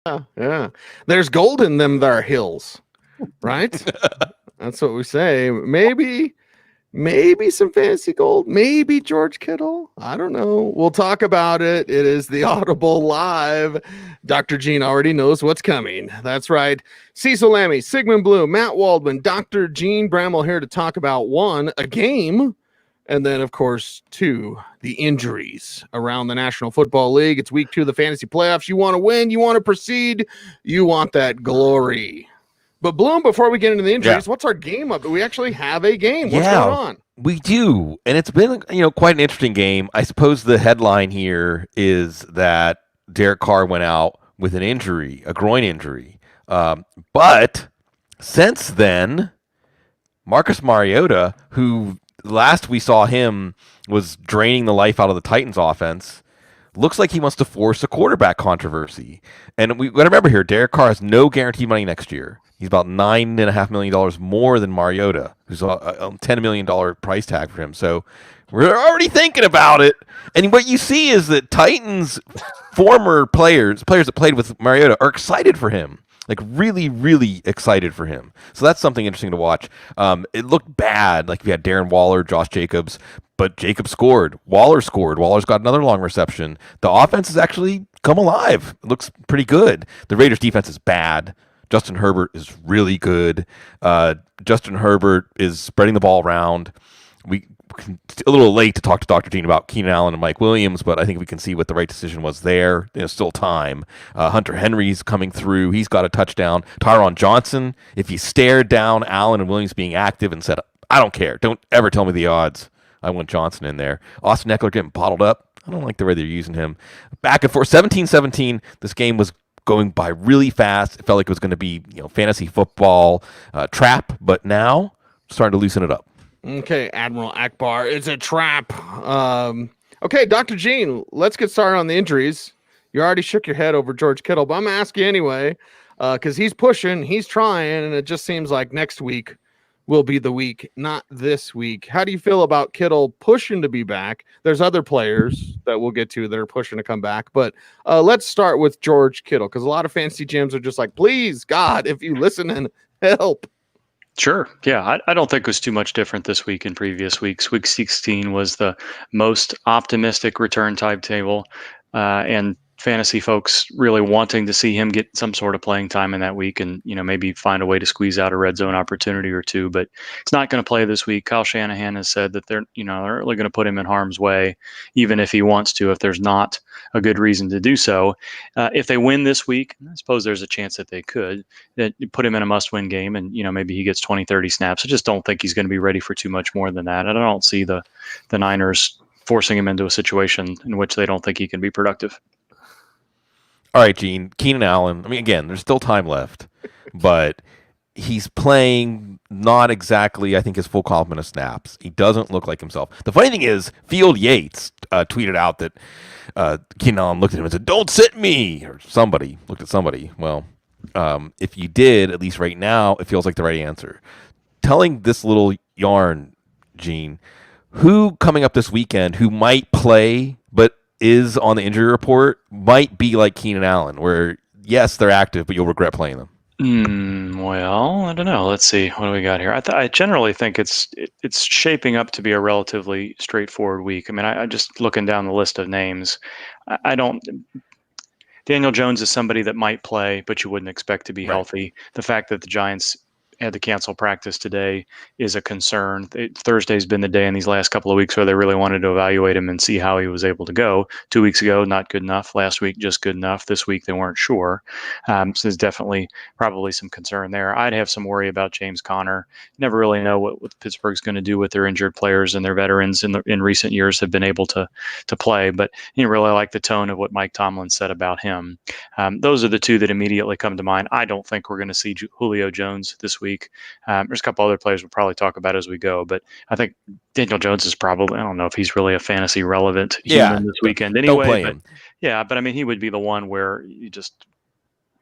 Yeah. There's gold in them there hills, right? That's what we say. Maybe some fantasy gold, maybe George Kittle. I don't know. We'll talk about it. It is the Audible Live. Dr. Gene already knows what's coming. That's right. Cecil Lammey, Sigmund Bloom, Matt Waldman, Dr. Jene Bramel here to talk about one, a game, and then, of course, two, the injuries around the National Football League. It's week 2 of the fantasy playoffs. You want to win, you want to proceed, you want that glory. But Bloom, before we get into the injuries, what's our game up? We actually have a game. What's going on? We do, and it's been quite an interesting game. I suppose the headline here is that Derek Carr went out with an injury, a groin injury. But since then, Marcus Mariota, who last we saw him was draining the life out of the Titans offense, looks like he wants to force a quarterback controversy. And we got to remember here, Derek Carr has no guaranteed money next year. He's about $9.5 million more than Mariota, who's a $10 million price tag for him. So we're already thinking about it. And what you see is that Titans former players that played with Mariota are excited for him. Like really, really excited for him. So that's something interesting to watch. It looked bad. Like we had Darren Waller, Josh Jacobs, but Jacobs scored. Waller scored. Waller's got another long reception. The offense has actually come alive. It looks pretty good. The Raiders defense is bad. Justin Herbert is really good. Justin Herbert is spreading the ball around. A little late to talk to Dr. Gene about Keenan Allen and Mike Williams, but I think we can see what the right decision was there. There's still time. Hunter Henry's coming through. He's got a touchdown. Tyron Johnson, if he stared down Allen and Williams being active and said, I don't care. Don't ever tell me the odds. I want Johnson in there. Austin Eckler getting bottled up. I don't like the way they're using him. Back and forth, 17-17. This game was going by really fast. It felt like it was going to be, fantasy football trap, but now starting to loosen it up. Okay, Admiral Akbar, it's a trap. Okay, Dr. Gene, let's get started on the injuries. You already shook your head over George Kittle, but I'm going to ask you anyway, because he's pushing, he's trying, and it just seems like next week will be the week, not this week. How do you feel about Kittle pushing to be back? There's other players that we'll get to that are pushing to come back, but let's start with George Kittle, because a lot of fantasy gyms are just like, please, God, if you listen and help. Sure. Yeah, I don't think it was too much different this week in previous weeks. Week 16 was the most optimistic return timetable, and fantasy folks really wanting to see him get some sort of playing time in that week and, maybe find a way to squeeze out a red zone opportunity or two. But it's not going to play this week. Kyle Shanahan has said that they're really going to put him in harm's way, even if he wants to, if there's not a good reason to do so. If they win this week, I suppose there's a chance that they could that put him in a must-win game and, maybe he gets 20, 30 snaps. I just don't think he's going to be ready for too much more than that. And I don't see the Niners forcing him into a situation in which they don't think he can be productive. All right, Gene, Keenan Allen. I mean, again, there's still time left, but he's playing not exactly, I think, his full complement of snaps. He doesn't look like himself. The funny thing is, Field Yates tweeted out that Keenan Allen looked at him and said, "Don't sit me," or somebody looked at somebody. Well, if you did, at least right now, it feels like the right answer. Telling this little yarn, Gene, who coming up this weekend who might play but is on the injury report might be like Keenan Allen, where yes, they're active, but you'll regret playing them. Well, I don't know. Let's see. What do we got here? I generally think it's shaping up to be a relatively straightforward week. I mean, I just looking down the list of names, I don't. Daniel Jones is somebody that might play, but you wouldn't expect to be healthy. The fact that the Giants had to cancel practice today is a concern. Thursday's been the day in these last couple of weeks where they really wanted to evaluate him and see how he was able to go. 2 weeks ago, not good enough. Last week, just good enough. This week, they weren't sure. So there's definitely probably some concern there. I'd have some worry about James Conner. Never really know what Pittsburgh's going to do with their injured players, and their veterans in recent years have been able to play. But you really like the tone of what Mike Tomlin said about him. Those are the two that immediately come to mind. I don't think we're going to see Julio Jones this week. There's a couple other players we'll probably talk about as we go, but I think Daniel Jones is probably, I don't know if he's really a fantasy relevant human this weekend anyway. Don't play him. But I mean, he would be the one where you just,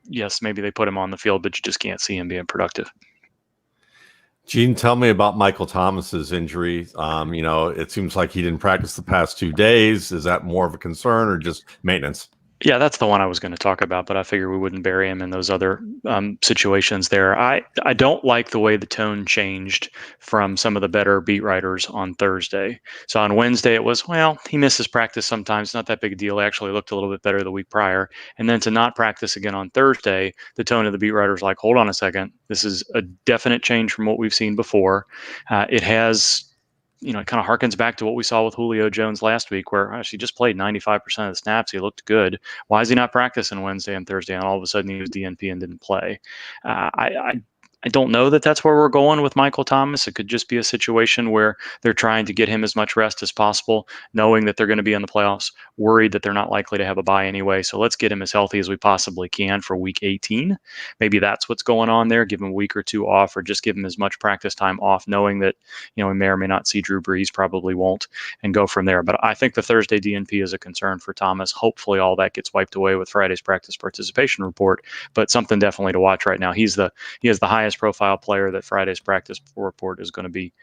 yes, maybe they put him on the field, but you just can't see him being productive. Gene, tell me about Michael Thomas's injury. It seems like he didn't practice the past 2 days. Is that more of a concern or just maintenance? Yeah, that's the one I was going to talk about, but I figured we wouldn't bury him in those other situations there. I don't like the way the tone changed from some of the better beat writers on Thursday. So on Wednesday, it was, well, he misses practice sometimes. Not that big a deal. He actually looked a little bit better the week prior. And then to not practice again on Thursday, the tone of the beat writers like, hold on a second. This is a definite change from what we've seen before. It has it kind of harkens back to what we saw with Julio Jones last week, where he just played 95% of the snaps. He looked good. Why is he not practicing Wednesday and Thursday, and all of a sudden he was DNP and didn't play? I don't know that that's where we're going with Michael Thomas. It could just be a situation where they're trying to get him as much rest as possible, knowing that they're going to be in the playoffs, worried that they're not likely to have a bye anyway. So let's get him as healthy as we possibly can for week 18. Maybe that's what's going on there. Give him a week or two off, or just give him as much practice time off, knowing that we may or may not see Drew Brees, probably won't, and go from there. But I think the Thursday DNP is a concern for Thomas. Hopefully all that gets wiped away with Friday's practice participation report, but something definitely to watch right now. He is the highest profile player that Friday's practice report is going to be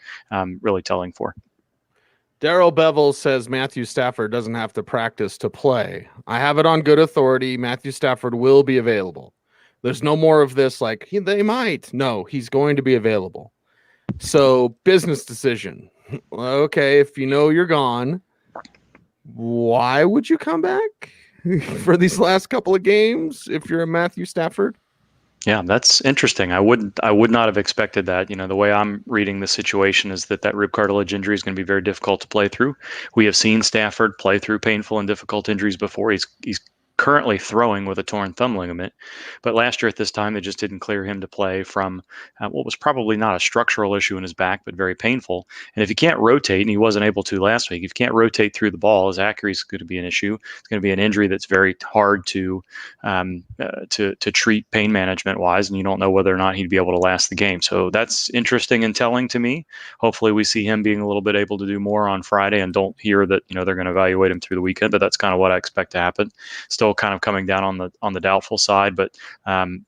really telling for. Daryl Bevel says Matthew Stafford doesn't have to practice to play. I have it on good authority. Matthew Stafford will be available. There's no more of this like they might. No, he's going to be available. So business decision. Okay, if you know you're gone, why would you come back for these last couple of games if you're a Matthew Stafford? Yeah, that's interesting. I would not have expected that. The way I'm reading the situation is that rib cartilage injury is going to be very difficult to play through. We have seen Stafford play through painful and difficult injuries before. He's currently throwing with a torn thumb ligament, but last year at this time they just didn't clear him to play from what was probably not a structural issue in his back, but very painful. And if he can't rotate, and he wasn't able to last week, if you can't rotate through the ball, his accuracy is going to be an issue. It's going to be an injury that's very hard to treat pain management wise, and you don't know whether or not he'd be able to last the game. So that's interesting and telling to me. Hopefully we see him being a little bit able to do more on Friday, and don't hear that they're going to evaluate him through the weekend, but that's kind of what I expect to happen. Still kind of coming down on the doubtful side, but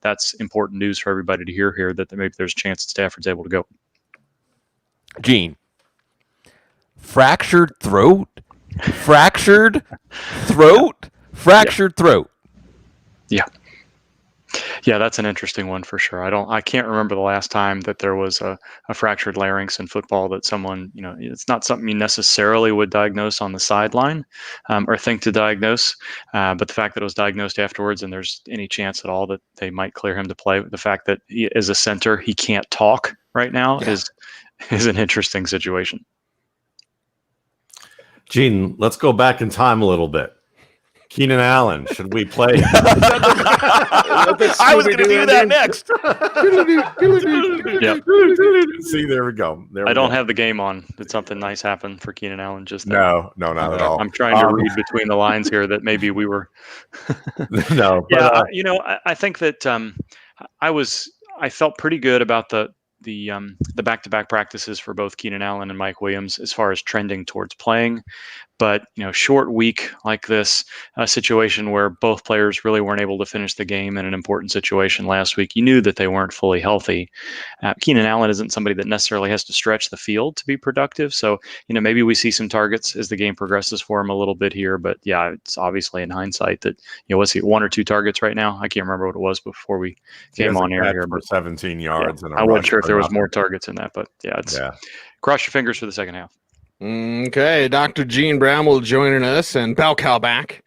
that's important news for everybody to hear here, that maybe there's a chance that Stafford's able to go. Gene, fractured throat. Yeah, that's an interesting one for sure. I can't remember the last time that there was a fractured larynx in football that someone, it's not something you necessarily would diagnose on the sideline or think to diagnose. But the fact that it was diagnosed afterwards, and there's any chance at all that they might clear him to play, the fact that he, as a center, he can't talk right now is an interesting situation. Gene, let's go back in time a little bit. Keenan Allen, should we play? I was going to do that next. Yep. See, there we go. I don't have the game on. Did something nice happen for Keenan Allen just there? No, not at all. I'm trying to read between the lines here that maybe we were. No. Yeah, I think that I felt pretty good about the back-to-back practices for both Keenan Allen and Mike Williams as far as trending towards playing. But short week like this, a situation where both players really weren't able to finish the game in an important situation last week, you knew that they weren't fully healthy. Keenan Allen isn't somebody that necessarily has to stretch the field to be productive. So maybe we see some targets as the game progresses for him a little bit here. But yeah, it's obviously in hindsight that was he 1 or 2 targets right now? I can't remember what it was before we came on air here. For 17 yards. Yeah, I wasn't sure if there was more targets in that, but cross your fingers for the second half. Okay, Dr. Jene Bramel joining us, and Bell Cowback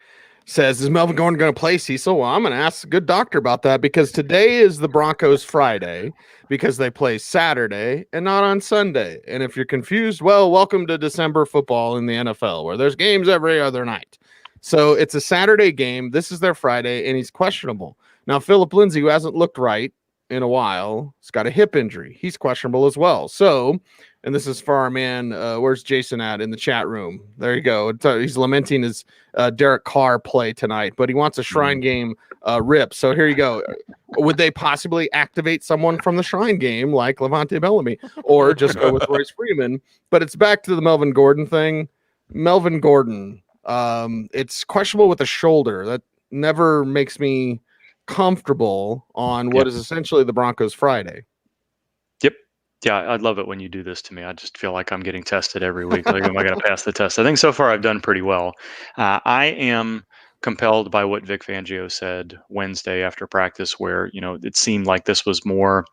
says, is Melvin Gordon going to play, Cecil? Well, I'm going to ask a good doctor about that, because today is the Broncos Friday, because they play Saturday and not on Sunday. And if you're confused, well, welcome to December football in the NFL, where there's games every other night. So it's a Saturday game. This is their Friday, and he's questionable. Now, Philip Lindsay, who hasn't looked right in a while, has got a hip injury. He's questionable as well. So, and this is for our man, where's Jason at in the chat room? There you go. He's lamenting his Derek Carr play tonight, but he wants a Shrine game rip. So here you go. Would they possibly activate someone from the Shrine game like Levante Bellamy, or just go with Royce Freeman? But it's back to the Melvin Gordon thing. Melvin Gordon, it's questionable with the shoulder. That never makes me comfortable on what is essentially the Broncos Friday. Yeah, I'd love it when you do this to me. I just feel like I'm getting tested every week. Like, am I going to pass the test? I think so far I've done pretty well. I am compelled by what Vic Fangio said Wednesday after practice, where it seemed like this was more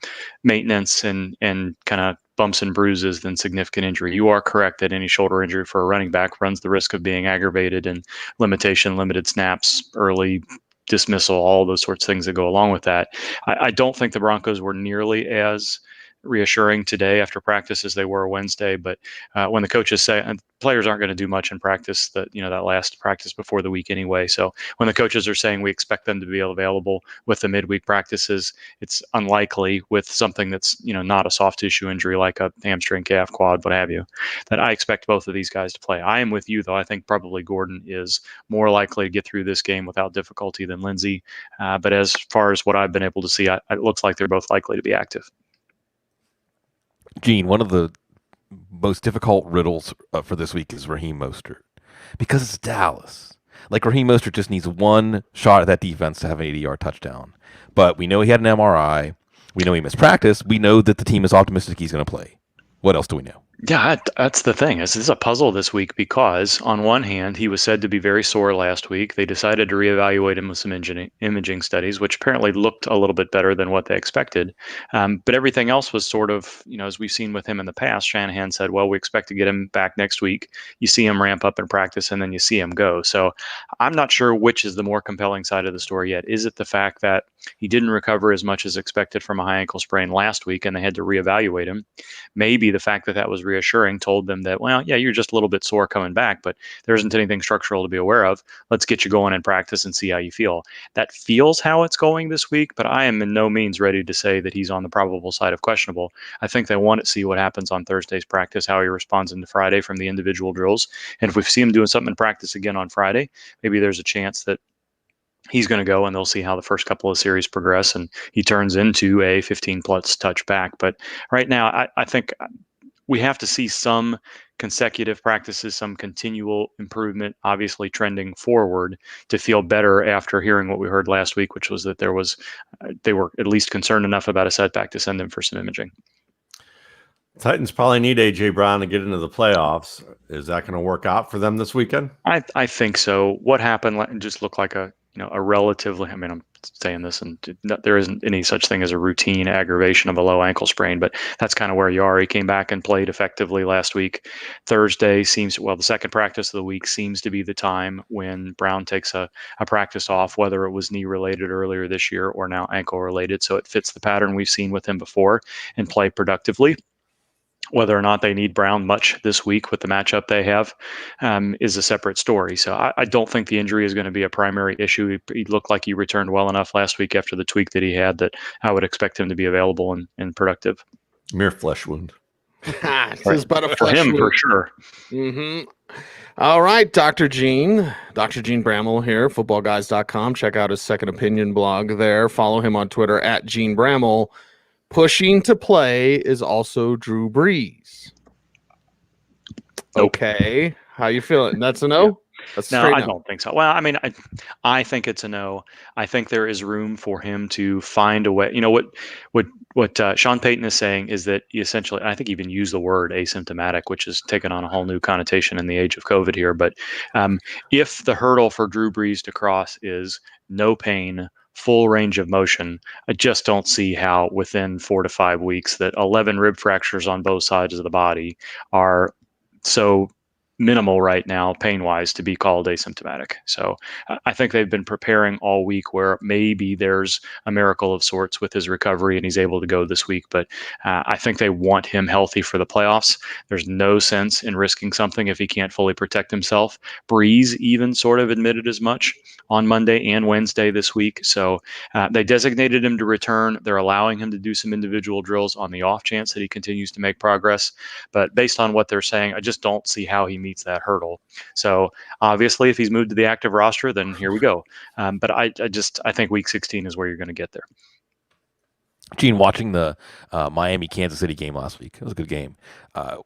maintenance and kind of bumps and bruises than significant injury. You are correct that any shoulder injury for a running back runs the risk of being aggravated and limited snaps, early dismissal, all those sorts of things that go along with that. I don't think the Broncos were nearly as reassuring today after practice as they were Wednesday. But when the coaches say, and players aren't going to do much in practice, that last practice before the week anyway. So when the coaches are saying we expect them to be available with the midweek practices, it's unlikely with something that's not a soft tissue injury like a hamstring, calf, quad, what have you, that I expect both of these guys to play. I am with you though. I think probably Gordon is more likely to get through this game without difficulty than Lindsey. But as far as what I've been able to see, it looks like they're both likely to be active. Gene, one of the most difficult riddles for this week is Raheem Mostert, because it's Dallas. Like, Raheem Mostert just needs one shot at that defense to have an 80-yard touchdown. But we know he had an MRI. We know he missed practice. We know that the team is optimistic he's going to play. What else do we know? Yeah, that's the thing. This is a puzzle this week because, on one hand, he was said to be very sore last week. They decided to reevaluate him with some imaging studies, which apparently looked a little bit better than what they expected. But everything else was sort of, as we've seen with him in the past, Shanahan said, well, we expect to get him back next week. You see him ramp up in practice, and then you see him go. So I'm not sure which is the more compelling side of the story yet. Is it the fact that he didn't recover as much as expected from a high ankle sprain last week, and they had to reevaluate him? Maybe the fact that was reassuring told them that, well, yeah, you're just a little bit sore coming back, but there isn't anything structural to be aware of. Let's get you going in practice and see how you feel. That feels how it's going this week, but I am in no means ready to say that he's on the probable side of questionable. I think they want to see what happens on Thursday's practice, how he responds into Friday from the individual drills. And if we see him doing something in practice again on Friday, maybe there's a chance that he's going to go and they'll see how the first couple of series progress and he turns into a 15-plus touch back. But right now, I think we have to see some consecutive practices, some continual improvement, obviously trending forward, to feel better after hearing what we heard last week, which was that they were at least concerned enough about a setback to send them for some imaging. Titans probably need A.J. Brown to get into the playoffs. Is that going to work out for them this weekend? I think so. What happened just looked like a relatively, I'm saying this, and there isn't any such thing as a routine aggravation of a low ankle sprain, but that's kind of where you are. He came back and played effectively last week. Thursday the second practice of the week seems to be the time when Brown takes a practice off, whether it was knee related earlier this year or now ankle related. So it fits the pattern we've seen with him before and play productively. Whether or not they need Brown much this week with the matchup they have is a separate story. So I don't think the injury is going to be a primary issue. He looked like he returned well enough last week after the tweak that he had that I would expect him to be available and productive. Mere flesh wound. This is but a for flesh him, wound. for sure. Mm-hmm. All right, Dr. Jene Bramel here, footballguys.com. Check out his Second Opinion blog there. Follow him on Twitter at Jene Bramel. Pushing to play is also Drew Brees. Nope. Okay. How you feeling? That's a no? Yeah. That's No, straight I no. don't think so. Well, I think it's a no. I think there is room for him to find a way. What Sean Payton is saying is that he essentially, I think he even used the word asymptomatic, which has taken on a whole new connotation in the age of COVID here. But if the hurdle for Drew Brees to cross is no pain, full range of motion, I just don't see how within 4 to 5 weeks that 11 rib fractures on both sides of the body are so minimal right now, pain-wise, to be called asymptomatic. So I think they've been preparing all week where maybe there's a miracle of sorts with his recovery and he's able to go this week. But I think they want him healthy for the playoffs. There's no sense in risking something if he can't fully protect himself. Breeze even sort of admitted as much on Monday and Wednesday this week. So they designated him to return. They're allowing him to do some individual drills on the off chance that he continues to make progress. But based on what they're saying, I just don't see how he meets that hurdle. So obviously, if he's moved to the active roster, then here we go. But I think week 16 is where you're going to get there. Gene, watching the Miami-Kansas City game last week, it was a good game.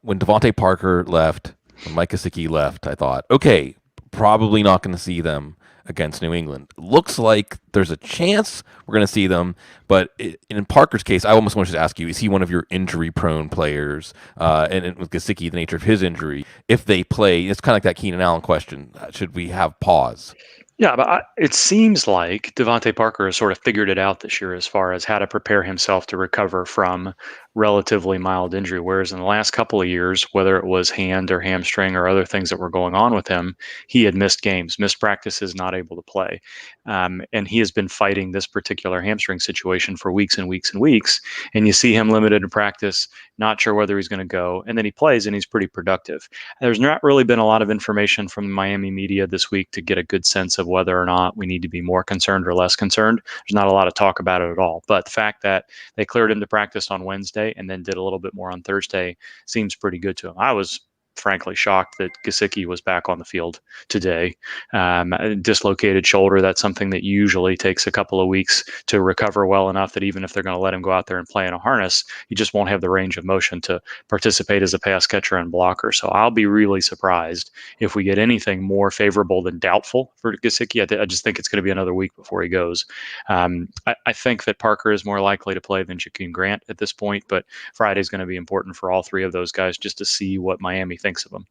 When Devontae Parker left, when Mike Gesicki left, I thought, okay, probably not going to see them against New England. Looks like there's a chance we're going to see them, but in Parker's case, I almost wanted to ask you, is he one of your injury-prone players? And with Gesicki, the nature of his injury, if they play, it's kind of like that Keenan Allen question, should we have pause? Yeah, but it seems like Devontae Parker has sort of figured it out this year as far as how to prepare himself to recover from relatively mild injury. Whereas in the last couple of years, whether it was hand or hamstring or other things that were going on with him, he had missed games, missed practices, not able to play. And he has been fighting this particular hamstring situation for weeks and weeks and weeks. And you see him limited in practice, not sure whether he's going to go. And then he plays and he's pretty productive. There's not really been a lot of information from the Miami media this week to get a good sense of whether or not we need to be more concerned or less concerned. There's not a lot of talk about it at all. But the fact that they cleared him to practice on Wednesday and then did a little bit more on Thursday seems pretty good to him. I was frankly shocked that Gesicki was back on the field today. A dislocated shoulder, that's something that usually takes a couple of weeks to recover well enough that even if they're going to let him go out there and play in a harness, he just won't have the range of motion to participate as a pass catcher and blocker. So I'll be really surprised if we get anything more favorable than doubtful for Gesicki. I just think it's going to be another week before he goes. I think that Parker is more likely to play than Jakeem Grant at this point, but Friday's going to be important for all three of those guys just to see what Miami thinks of him.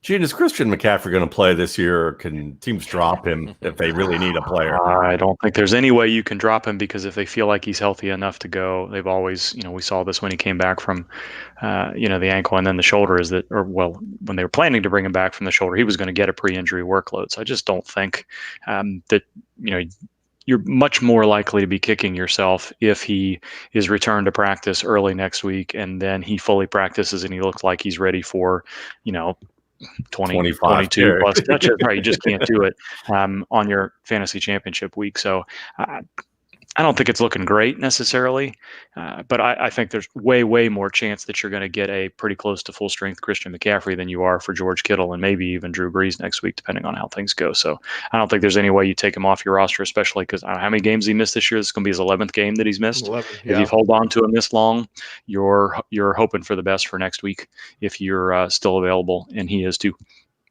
Gene, is Christian McCaffrey going to play this year, or can teams drop him if they really need a player? I don't think there's any way you can drop him, because if they feel like he's healthy enough to go, they've always, we saw this when he came back from, the ankle and then the shoulder, when they were planning to bring him back from the shoulder, he was going to get a pre-injury workload. So I just don't think that, you're much more likely to be kicking yourself if he is returned to practice early next week and then he fully practices and he looks like he's ready for, 20, 22 plus touches. Right, you just can't do it on your fantasy championship week. So I don't think it's looking great necessarily, but I think there's way, way more chance that you're going to get a pretty close to full strength Christian McCaffrey than you are for George Kittle and maybe even Drew Brees next week, depending on how things go. So I don't think there's any way you take him off your roster, especially because how many games he missed this year? This is going to be his 11th game that he's missed. 11, yeah. If you hold on to him this long, you're hoping for the best for next week if you're still available, and he is too.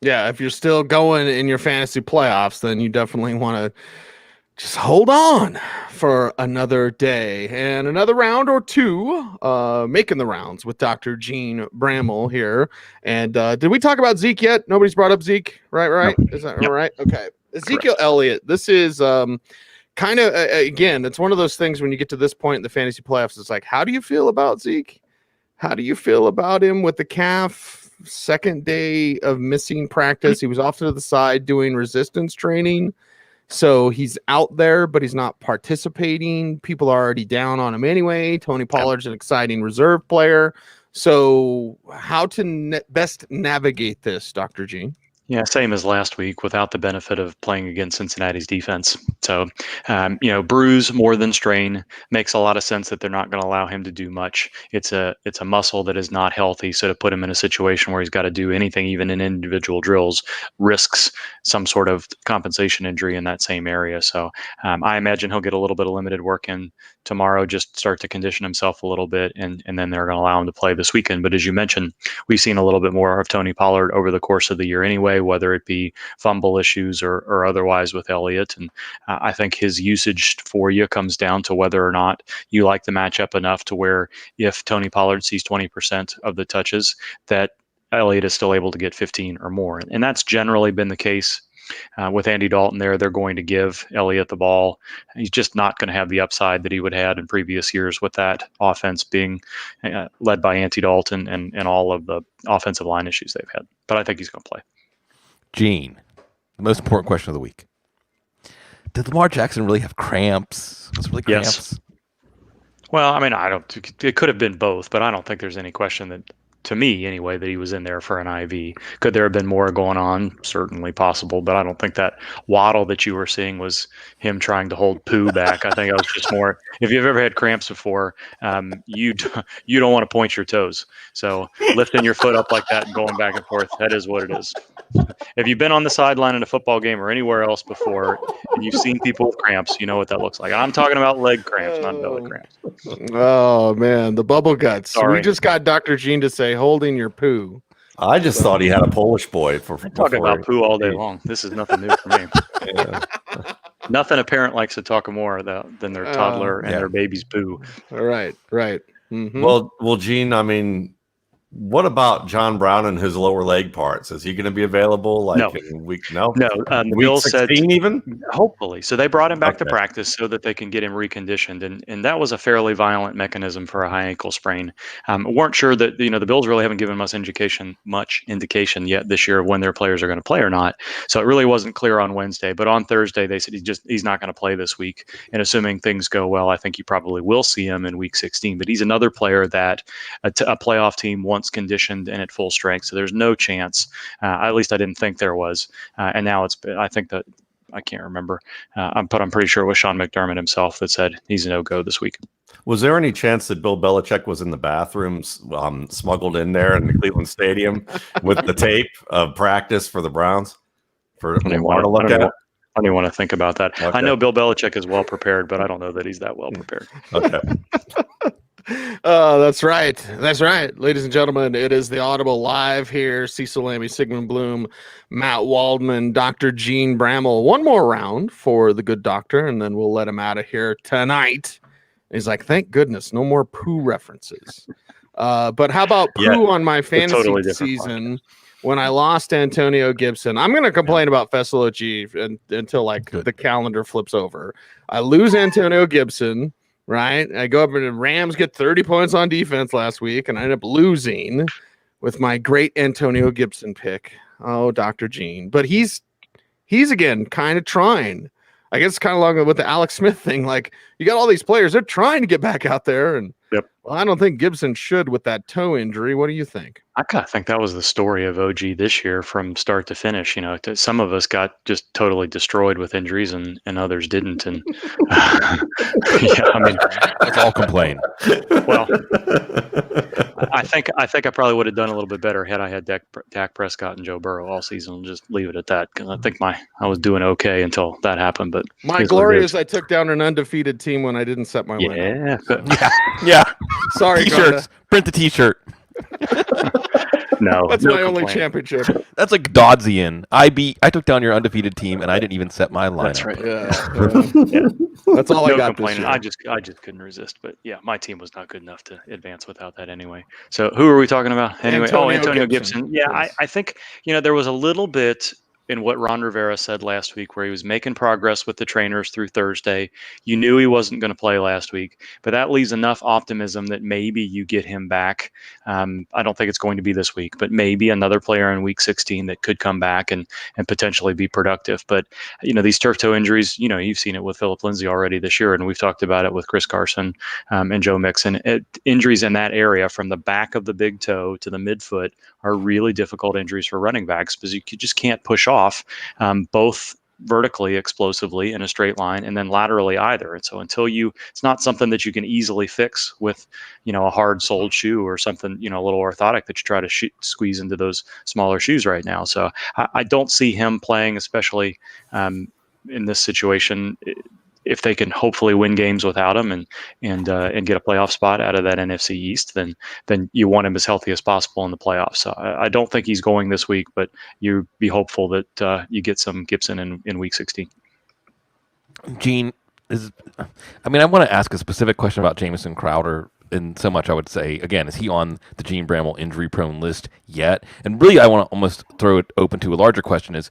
Yeah, if you're still going in your fantasy playoffs, then you definitely want to just hold on for another day and another round or two, making the rounds with Dr. Jene Bramel here. And did we talk about Zeke yet? Nobody's brought up Zeke, right? No. Is that right? Okay. Ezekiel Elliott. This is kind of, again, it's one of those things when you get to this point in the fantasy playoffs, it's like, how do you feel about Zeke? How do you feel about him with the calf? Second day of missing practice. He was off to the side doing resistance training. So he's out there, but he's not participating. People are already down on him anyway. Tony Pollard's an exciting reserve player. So how to best navigate this, Dr. Gene? Yeah, same as last week without the benefit of playing against Cincinnati's defense. So, bruise more than strain. Makes a lot of sense that they're not going to allow him to do much. It's a muscle that is not healthy. So to put him in a situation where he's got to do anything, even in individual drills, risks some sort of compensation injury in that same area. So I imagine he'll get a little bit of limited work in tomorrow, just start to condition himself a little bit, and then they're going to allow him to play this weekend. But as you mentioned, we've seen a little bit more of Tony Pollard over the course of the year anyway, whether it be fumble issues or otherwise with Elliott. And I think his usage for you comes down to whether or not you like the matchup enough to where if Tony Pollard sees 20% of the touches, that Elliott is still able to get 15 or more. And that's generally been the case. With Andy Dalton there, they're going to give Elliott the ball. He's just not going to have the upside that he would have had in previous years with that offense being led by Andy Dalton and all of the offensive line issues they've had. But I think he's going to play. Gene, the most important question of the week. Did Lamar Jackson really have cramps? Was it really cramps? Yes. Well, I mean, it could have been both, but I don't think there's any question that, to me anyway, that he was in there for an IV. Could there have been more going on? Certainly possible, but I don't think that waddle that you were seeing was him trying to hold poo back. I think it was just more, if you've ever had cramps before, you don't want to point your toes. So lifting your foot up like that and going back and forth, that is what it is. If you've been on the sideline in a football game or anywhere else before and you've seen people with cramps, you know what that looks like. I'm talking about leg cramps, not belly cramps. Oh, man, the bubble guts. Sorry. We just got Dr. Gene to say holding your poo. I just thought he had a Polish boy for talking about poo all day long. This is nothing new for me. Yeah. Nothing a parent likes to talk more than their toddler and their baby's poo. Right. Mm-hmm. Well, Gene, I mean, What about John Brown and his lower leg parts? Is he going to be available No. in week? No, the week Bills said 16 even. hopefully. So they brought him back to Okay. practice so that they can get him reconditioned, and that was a fairly violent mechanism for a high ankle sprain. Weren't sure that the Bills really haven't given much indication yet this year of when their players are going to play or not. So it really wasn't clear on Wednesday, but on Thursday they said he's not going to play this week. And assuming things go well, I think you probably will see him in week 16. But he's another player that a playoff team wants conditioned and at full strength. So there's no chance. At least I didn't think there was. And now I think that I can't remember, but I'm pretty sure it was Sean McDermott himself that said he's a no-go this week. Was there any chance that Bill Belichick was in the bathrooms, smuggled in there in the Cleveland Stadium with the tape of practice for the Browns for Lamar to look at? I don't even want to think about that. Okay. I know Bill Belichick is well prepared, but I don't know that he's that well prepared. Okay. That's right. That's right. Ladies and gentlemen, it is the Audible live here. Cecil Lammey, Sigmund Bloom, Matt Waldman, Dr. Jene Bramel. One more round for the good doctor, and then we'll let him out of here tonight. He's like, thank goodness, no more poo references. But how about poo on my fantasy totally season when I lost Antonio Gibson? I'm going to complain about Fesalochi until the calendar flips over. I lose Antonio Gibson. Right, I go up and the Rams get 30 points on defense last week, and I end up losing with my great Antonio Gibson pick. Oh, Dr. Gene, but he's again kind of trying. I guess kind of along with the Alex Smith thing. Like, you got all these players, they're trying to get back out there, and well, I don't think Gibson should with that toe injury. What do you think? I kind of think that was the story of OG this year from start to finish. Some of us got just totally destroyed with injuries, and others didn't. And let's all complain. Well, I think I probably would have done a little bit better had I had Dak Prescott and Joe Burrow all season. And just leave it at that, because I think I was doing okay until that happened. But my glory is I took down an undefeated team when I didn't set my win. Yeah. Sorry, T-shirts. Print the T-shirt. No, that's my only championship. That's like Dodsian. I took down your undefeated team, and I didn't even set my lineup. That's right. Yeah. That's all I got. Complaining. I just couldn't resist. But yeah, my team was not good enough to advance without that anyway. So who are we talking about anyway? Antonio Gibson. Yeah, yes. I think there was a little bit in what Ron Rivera said last week, where he was making progress with the trainers through Thursday. You knew he wasn't going to play last week, but that leaves enough optimism that maybe you get him back. I don't think it's going to be this week, but maybe another player in week 16 that could come back and potentially be productive. But, these turf toe injuries, you've seen it with Philip Lindsay already this year, and we've talked about it with Chris Carson and Joe Mixon. Injuries in that area from the back of the big toe to the midfoot are really difficult injuries for running backs, because you just can't push off both vertically explosively in a straight line and then laterally either. And so it's not something that you can easily fix with, a hard soled shoe or something, a little orthotic that you try to squeeze into those smaller shoes right now. So I don't see him playing, especially in this situation. If they can hopefully win games without him and get a playoff spot out of that NFC East, then you want him as healthy as possible in the playoffs. So I don't think he's going this week, but you be hopeful that you get some Gibson in week 16. Gene, I want to ask a specific question about Jamison Crowder. And so much I would say, again, is he on the Jene Bramel injury-prone list yet? And really, I want to almost throw it open to a larger question is,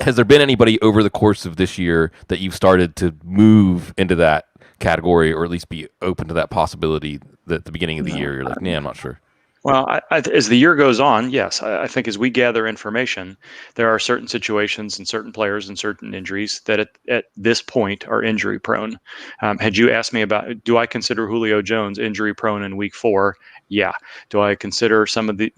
has there been anybody over the course of this year that you've started to move into that category, or at least be open to that possibility that at the beginning of the year you're like, nah, I'm not sure? Well, as the year goes on, yes, I think as we gather information, there are certain situations and certain players and certain injuries that at this point are injury prone. Had you asked me about, do I consider Julio Jones injury prone in week 4? Yeah. Do I consider some of the,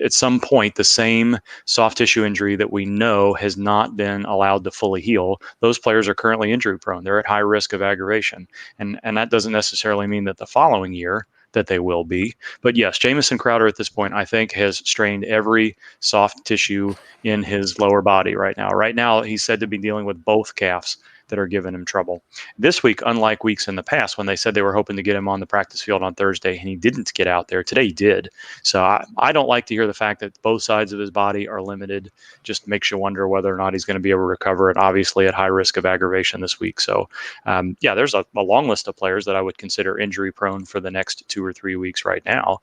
at some point, the same soft tissue injury that we know has not been allowed to fully heal? Those players are currently injury prone. They're at high risk of aggravation. And that doesn't necessarily mean that the following year that they will be. But yes, Jamison Crowder at this point, I think, has strained every soft tissue in his lower body right now. Right now, he's said to be dealing with both calves that are giving him trouble. This week, unlike weeks in the past when they said they were hoping to get him on the practice field on Thursday and he didn't get out there, today he did. So I don't like to hear the fact that both sides of his body are limited. Just makes you wonder whether or not he's going to be able to recover, and obviously at high risk of aggravation this week. So there's a long list of players that I would consider injury prone for the next 2 or 3 weeks right now.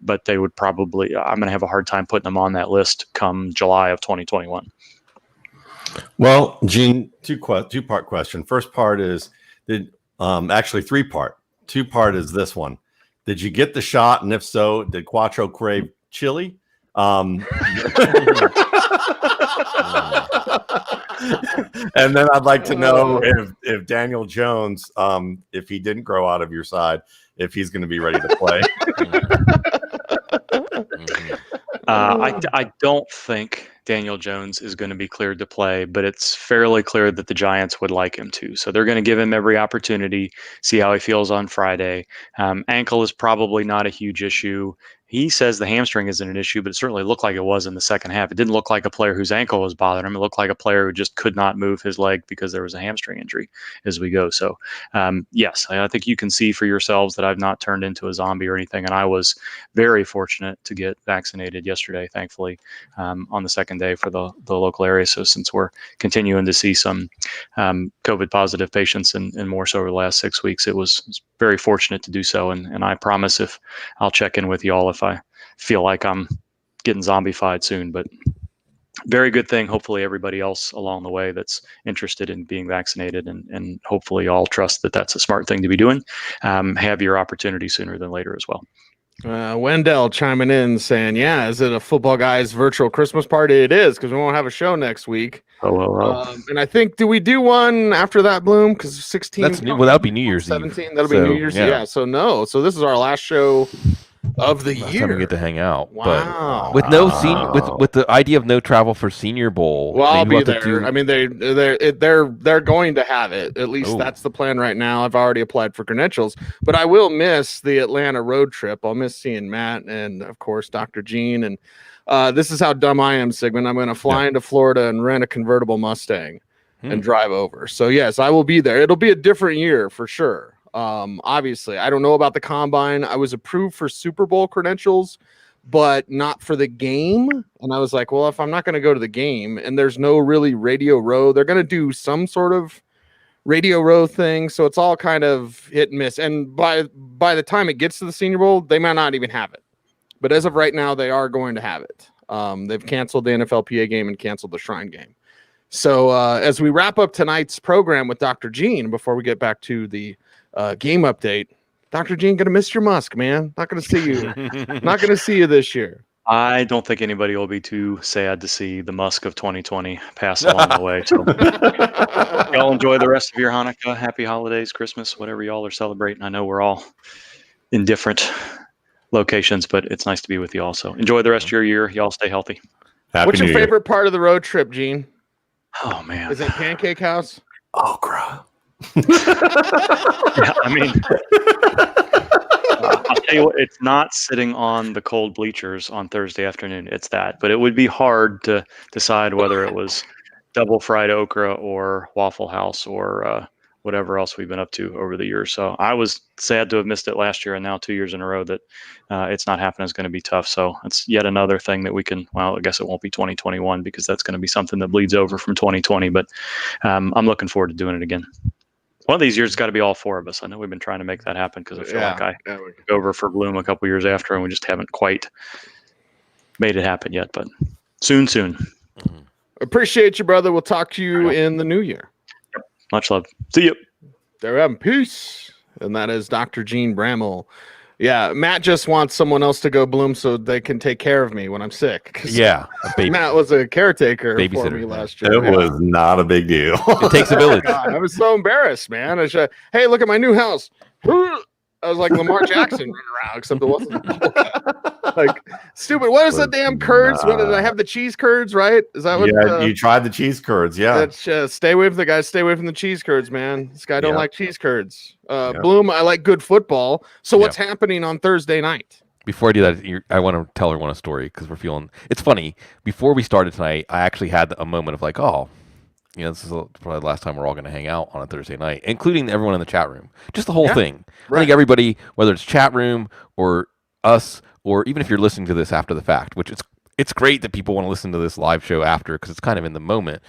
But they would probably, I'm going to have a hard time putting them on that list come July of 2021. Well, Gene, two-part question. First part is, actually 3-part. 2-part is this one. Did you get the shot? And if so, did Quattro crave chili? And then I'd like to know if Daniel Jones, if he didn't grow out of your side, if he's going to be ready to play. I don't think Daniel Jones is going to be cleared to play, but it's fairly clear that the Giants would like him to. So they're going to give him every opportunity, see how he feels on Friday. Ankle is probably not a huge issue. He says the hamstring isn't an issue, but it certainly looked like it was in the second half. It didn't look like a player whose ankle was bothering him. It looked like a player who just could not move his leg because there was a hamstring injury as we go. So, yes, I think you can see for yourselves that I've not turned into a zombie or anything. And I was very fortunate to get vaccinated yesterday, thankfully, on the second day for the local area. So since we're continuing to see some COVID positive patients and more so over the last 6 weeks, it was very fortunate to do so. And I promise if I'll check in with you all if I feel like I'm getting zombified soon, but very good thing. Hopefully everybody else along the way that's interested in being vaccinated and hopefully all trust that that's a smart thing to be doing. Have your opportunity sooner than later as well. Wendell chiming in saying, yeah, is it a Football Guys virtual Christmas party? It is, because we won't have a show next week. And I think, do we do one after that, Bloom? Because 16. That'll be New Year's 17. Eve. That'll be New Year's. Yeah. So no. So this is our last show of the Last year. time we get to hang out. Wow. But with no with the idea of no travel for Senior Bowl. Well, I'll be there. I mean, they're going to have it. At least that's the plan right now. I've already applied for credentials, but I will miss the Atlanta road trip. I'll miss seeing Matt and of course Dr. Gene. And this is how dumb I am, Sigmund. I'm going to fly into Florida and rent a convertible Mustang and drive over. So yes, I will be there. It'll be a different year for sure. Obviously, I don't know about the combine. I was approved for Super Bowl credentials, but not for the game. And I was like, well, if I'm not going to go to the game and there's no really Radio Row, they're going to do some sort of Radio Row thing. So it's all kind of hit and miss. And by the time it gets to the Senior Bowl, they might not even have it. But as of right now, they are going to have it. They've canceled the NFLPA game and canceled the Shrine game. So as we wrap up tonight's program with Dr. Gene, before we get back to the game update, Dr. Gene, gonna miss your Musk, man. Not gonna see you. Not gonna see you this year. I don't think anybody will be too sad to see the Musk of 2020 pass along the way. So y'all enjoy the rest of your Hanukkah, happy holidays, Christmas, whatever y'all are celebrating. I know we're all in different locations, but it's nice to be with you all. So enjoy the rest of your year. Y'all stay healthy. What's your favorite part of the road trip, Gene? Oh man, is it Pancake House? Okra. Yeah, I mean, I'll tell you what, it's not sitting on the cold bleachers on Thursday afternoon. It's that, but it would be hard to decide whether it was double fried okra or Waffle House or whatever else we've been up to over the years. So I was sad to have missed it last year, and now 2 years in a row that it's not happening is going to be tough. So it's yet another thing that we can, well, I guess it won't be 2021 because that's going to be something that bleeds over from 2020, but I'm looking forward to doing it again. One of these years, it's got to be all four of us. I know we've been trying to make that happen because I feel like I took over for Bloom a couple years after, and we just haven't quite made it happen yet. But soon. Appreciate you, brother. We'll talk to you in the new year. Yep. Much love. See you. There we have peace. And that is Dr. Jene Bramel. Yeah, Matt just wants someone else to go, Bloom, so they can take care of me when I'm sick. Yeah, Matt was a caretaker for me last year. It was not a big deal. It takes a village. God, I was so embarrassed, man. Hey, look at my new house. I was like Lamar Jackson running around, except it wasn't like stupid. What is the damn curds? What did I have? The cheese curds, right? Is that what? Yeah, you tried the cheese curds. Yeah. That's, stay away from the guys. Stay away from the cheese curds, man. This guy don't like cheese curds. Bloom, I like good football. So what's happening on Thursday night? Before I do that, I want to tell everyone a story because we're feeling. It's funny. Before we started tonight, I actually had a moment of like, oh. this is probably the last time we're all going to hang out on a Thursday night, including everyone in the chat room. Just the whole thing. Right. I think everybody, whether it's chat room or us, or even if you're listening to this after the fact, which it's great that people want to listen to this live show after because it's kind of in the moment.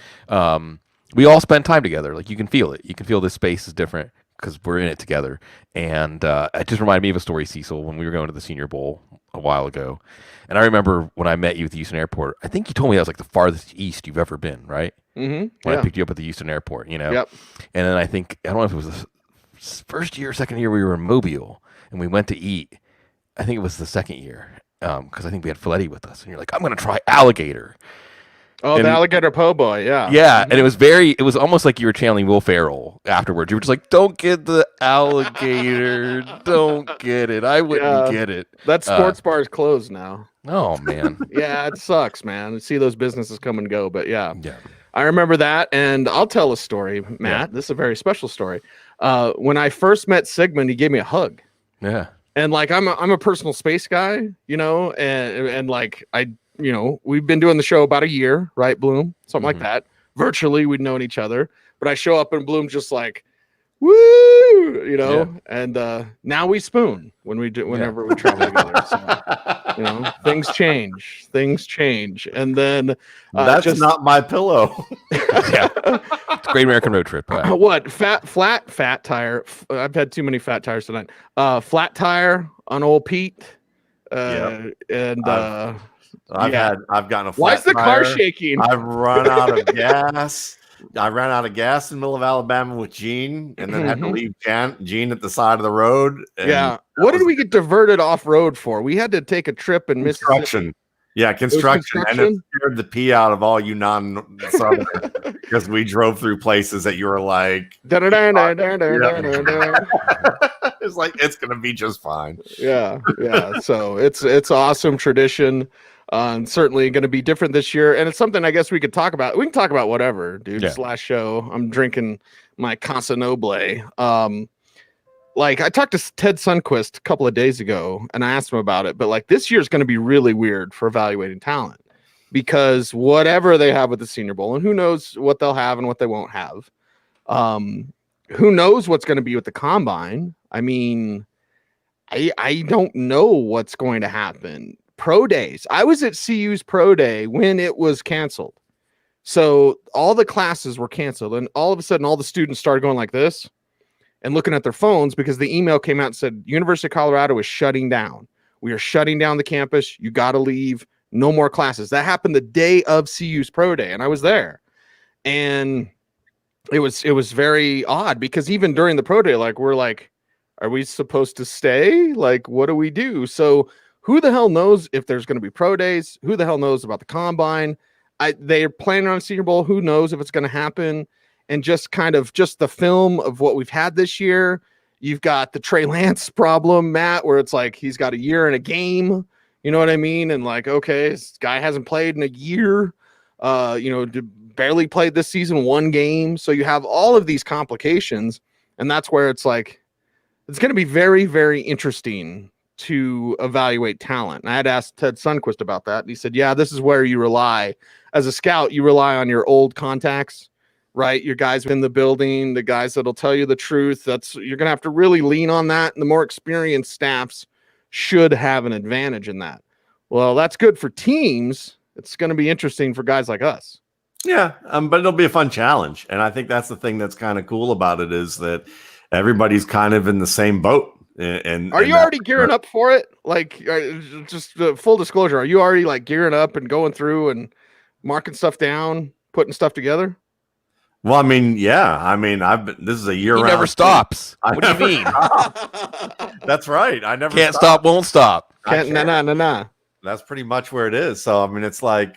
We all spend time together. Like you can feel it. You can feel this space is different because we're in it together. And it just reminded me of a story, Cecil, when we were going to the Senior Bowl a while ago. And I remember when I met you at the Houston airport, I think you told me that was like the farthest east you've ever been, right? Mm-hmm. When I picked you up at the Houston airport, Yep. And then I don't know if it was the first year or second year we were in Mobile and we went to eat. I think it was the second year because I think we had Fletty with us. And you're like, I'm going to try alligator. Oh, the alligator po' boy, yeah. Yeah, and it was almost like you were channeling Will Ferrell afterwards. You were just like, don't get the alligator. Don't get it. I wouldn't get it. That sports bar is closed now. Oh, man. Yeah, it sucks, man. To see those businesses come and go, but yeah. Yeah. I remember that, and I'll tell a story, Matt. Yeah. This is a very special story. When I first met Sigmund, he gave me a hug. Yeah. And like I'm a personal space guy, and like we've been doing the show about a year, right, Bloom? Something like that. Virtually, we'd known each other. But I show up and Bloom's just like, woo, and now we spoon whenever we travel together. So, things change. And then that's not my pillow. Yeah. It's a great American road trip. What? Fat tire. I've had too many fat tires tonight. Flat tire on old Pete. And I've gotten a flat Why is the tire. car shaking? I've run out of gas. I ran out of gas in the middle of Alabama with Gene, and then had to leave Gene at the side of the road. Yeah. What did we get diverted off road for? We had to take a trip in Mississippi. Yeah, construction. And it scared the pee out of all you non-Southern because we drove through places that you were like, it's like, it's going to be just fine. Yeah. So it's awesome tradition. Certainly going to be different this year. And it's something I guess we could talk about. We can talk about whatever, dude. This last show, I'm drinking my Casa Noble. Like I talked to Ted Sundquist a couple of days ago and I asked him about it, but like this year is going to be really weird for evaluating talent because whatever they have with the Senior Bowl, and who knows what they'll have and what they won't have. Who knows what's going to be with the combine? I mean, I don't know what's going to happen. Pro days. I was at CU's pro day when it was canceled. So all the classes were canceled and all of a sudden all the students started going like this and looking at their phones because the email came out and said, University of Colorado is shutting down. We are shutting down the campus. You got to leave. No more classes. That happened the day of CU's pro day. And I was there and it was very odd because even during the pro day, like, we're like, are we supposed to stay? Like, what do we do? So who the hell knows if there's going to be pro days? Who the hell knows about the combine? They're planning on a Senior Bowl. Who knows if it's going to happen? And just the film of what we've had this year. You've got the Trey Lance problem, Matt, where it's like he's got a year in a game. You know what I mean? And like, okay, this guy hasn't played in a year. Barely played this season, one game. So you have all of these complications. And that's where it's like, it's going to be very, very interesting to evaluate talent. And I had asked Ted Sundquist about that. And he said, yeah, this is where you rely. As a scout, you rely on your old contacts, right? Your guys in the building, the guys that'll tell you the truth. You're going to have to really lean on that. And the more experienced staffs should have an advantage in that. Well, that's good for teams. It's going to be interesting for guys like us. Yeah, but it'll be a fun challenge. And I think that's the thing that's kind of cool about it is that everybody's kind of in the same boat. And are you already gearing up for it? Like, just full disclosure, are you already like gearing up and going through and marking stuff down, putting stuff together? Well, I mean, yeah. I mean, this is a year-round. He never stops. What do you mean? That's right. I never can't stop, won't stop. Nah. That's pretty much where it is. So, I mean, it's like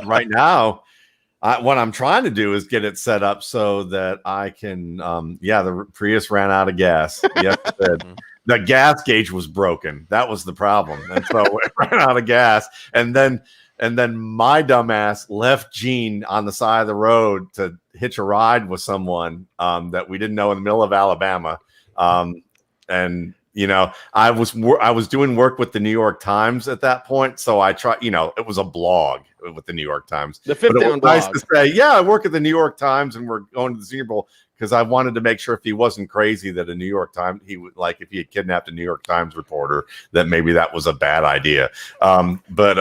right now, what I'm trying to do is get it set up so that I can. The Prius ran out of gas. Yes, it did. The gas gauge was broken. That was the problem, and so it ran out of gas. And then my dumbass left Gene on the side of the road to hitch a ride with someone that we didn't know in the middle of Alabama. And I was doing work with the New York Times at that point, so I tried. It was a blog with the New York Times. The Fifth Down blog. Nice to say, yeah, I work at the New York Times, and we're going to the Senior Bowl because I wanted to make sure if he wasn't crazy that a New York Times, he would if he had kidnapped a New York Times reporter, that maybe that was a bad idea. But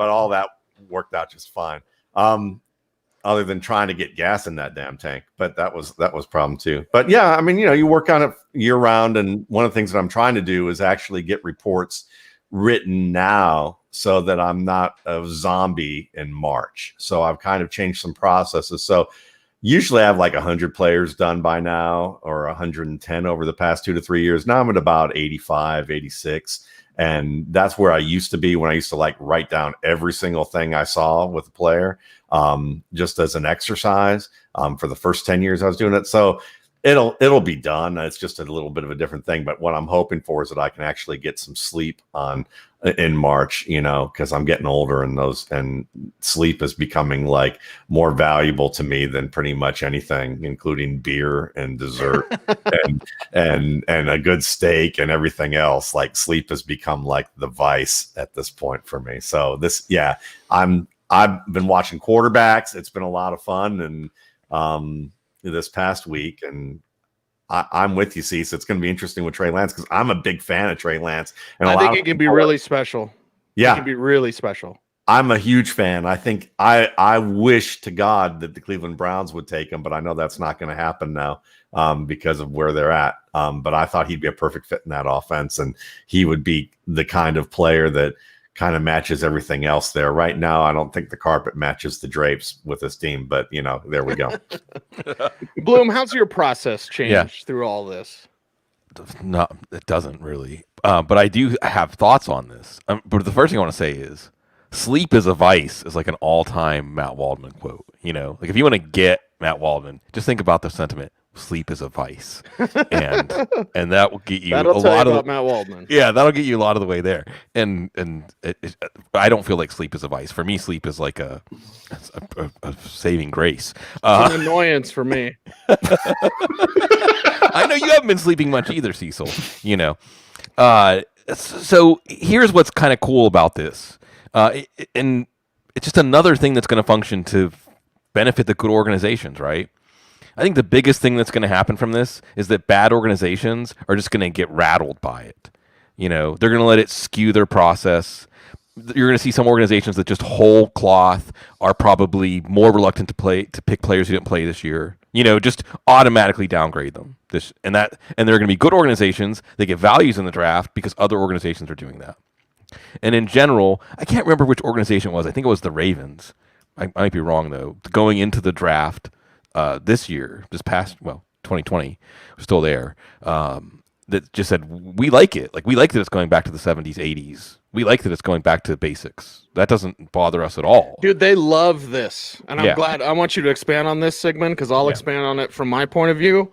all that worked out just fine. Other than trying to get gas in that damn tank, but that was a problem too. But yeah, I mean, you work on it year round, and one of the things that I'm trying to do is actually get reports written now so that I'm not a zombie in March. So I've kind of changed some processes. So usually I have like 100 players done by now, or 110 over the past 2 to 3 years. Now I'm at about 85, 86. And that's where I used to be when I used to write down every single thing I saw with a player, just as an exercise. For the first 10 years I was doing it. So it'll be done. It's just a little bit of a different thing. But what I'm hoping for is that I can actually get some sleep in March, because I'm getting older, and sleep is becoming more valuable to me than pretty much anything, including beer and dessert and a good steak and everything else. Sleep has become the vice at this point for me. So I've been watching quarterbacks. It's been a lot of fun, and this past week, and I'm with you, Cecil. It's going to be interesting with Trey Lance because I'm a big fan of Trey Lance. And I think it can be really special. Yeah. It can be really special. I'm a huge fan. I think I wish to God that the Cleveland Browns would take him, but I know that's not going to happen now because of where they're at. But I thought he'd be a perfect fit in that offense, and he would be the kind of player that kind of matches everything else there. Right now, I don't think the carpet matches the drapes with this team, but there we go. Bloom, how's your process changed through all this? No, it doesn't really. But I do have thoughts on this. But the first thing I want to say is sleep is a vice is an all-time Matt Waldman quote. If you want to get Matt Waldman, just think about the sentiment. Sleep is a vice, and that will get you that'll a tell lot you of about Matt Waldman. Yeah, that'll get you a lot of the way there. And I don't feel like sleep is a vice. For me, sleep is like a saving grace. It's an annoyance for me. I know you haven't been sleeping much either, Cecil. So here's what's kind of cool about this, and it's just another thing that's going to function to benefit the good organizations, right? I think the biggest thing that's going to happen from this is that bad organizations are just going to get rattled by it. They're going to let it skew their process. You're going to see some organizations that just whole cloth are probably more reluctant to pick players who didn't play this year. Just automatically downgrade them. And there are going to be good organizations that get values in the draft because other organizations are doing that. And in general, I can't remember which organization it was. I think it was the Ravens. I might be wrong though. Going into the draft. This year, 2020, we're still there. That just said we like it. We like that it's going back to the 70s, 80s. We like that it's going back to basics. That doesn't bother us at all. Dude, they love this, and I'm glad. I want you to expand on this, Sigmund, because I'll expand on it from my point of view.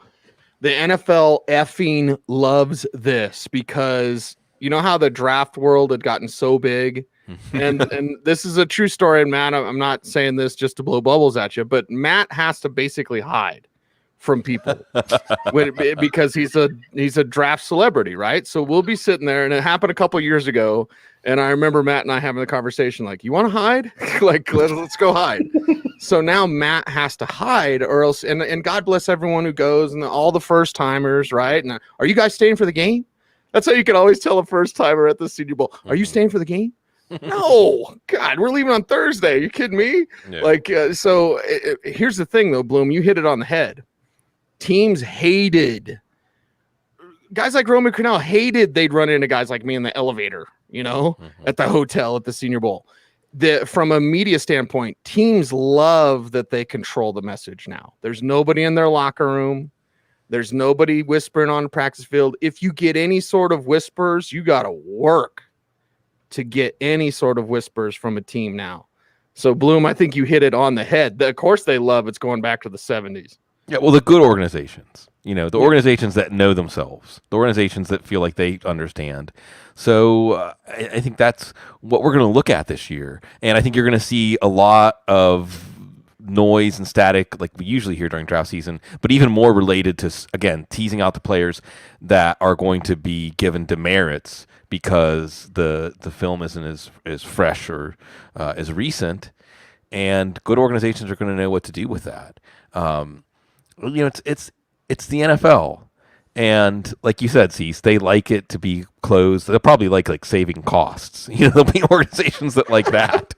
The NFL effing loves this because you know how the draft world had gotten so big. and this is a true story. And Matt, I'm not saying this just to blow bubbles at you, but Matt has to basically hide from people because he's a draft celebrity, right? So we'll be sitting there, and it happened a couple years ago. And I remember Matt and I having the conversation, you want to hide? Let's go hide. So now Matt has to hide, or else. And God bless everyone who goes, and all the first timers, right? And are you guys staying for the game? That's how you can always tell a first timer at the Senior Bowl. Are you staying for the game? No, God, we're leaving on Thursday. You kidding me? Yeah. Here's the thing, though, Bloom. You hit it on the head. Teams hated guys like Roman Cornell. Hated they'd run into guys like me in the elevator, at the hotel at the Senior Bowl. From a media standpoint, teams love that they control the message now. There's nobody in their locker room. There's nobody whispering on the practice field. If you get any sort of whispers, you got to work to get any sort of whispers from a team now. So Bloom, I think you hit it on the head. Of course they love it's going back to the 70s. Yeah, well, the good organizations, the organizations that know themselves, the organizations that feel like they understand. So I think that's what we're going to look at this year. And I think you're going to see a lot of noise and static like we usually hear during draft season, but even more related to, again, teasing out the players that are going to be given demerits because the film isn't as fresh or as recent. And good organizations are going to know what to do with that. It's the NFL. And like you said, Cease, they like it to be closed. They'll probably like saving costs. There'll be organizations that like that.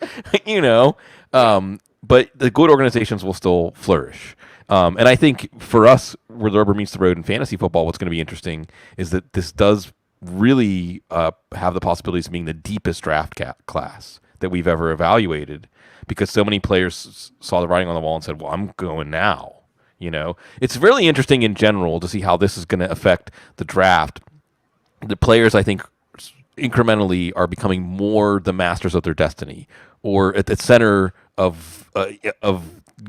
But the good organizations will still flourish. And I think for us, where the rubber meets the road in fantasy football, what's going to be interesting is that this does really have the possibilities of being the deepest draft class that we've ever evaluated, because so many players saw the writing on the wall and said, "Well, I'm going now." It's really interesting in general to see how this is going to affect the draft. The players, I think, incrementally are becoming more the masters of their destiny, or at the center of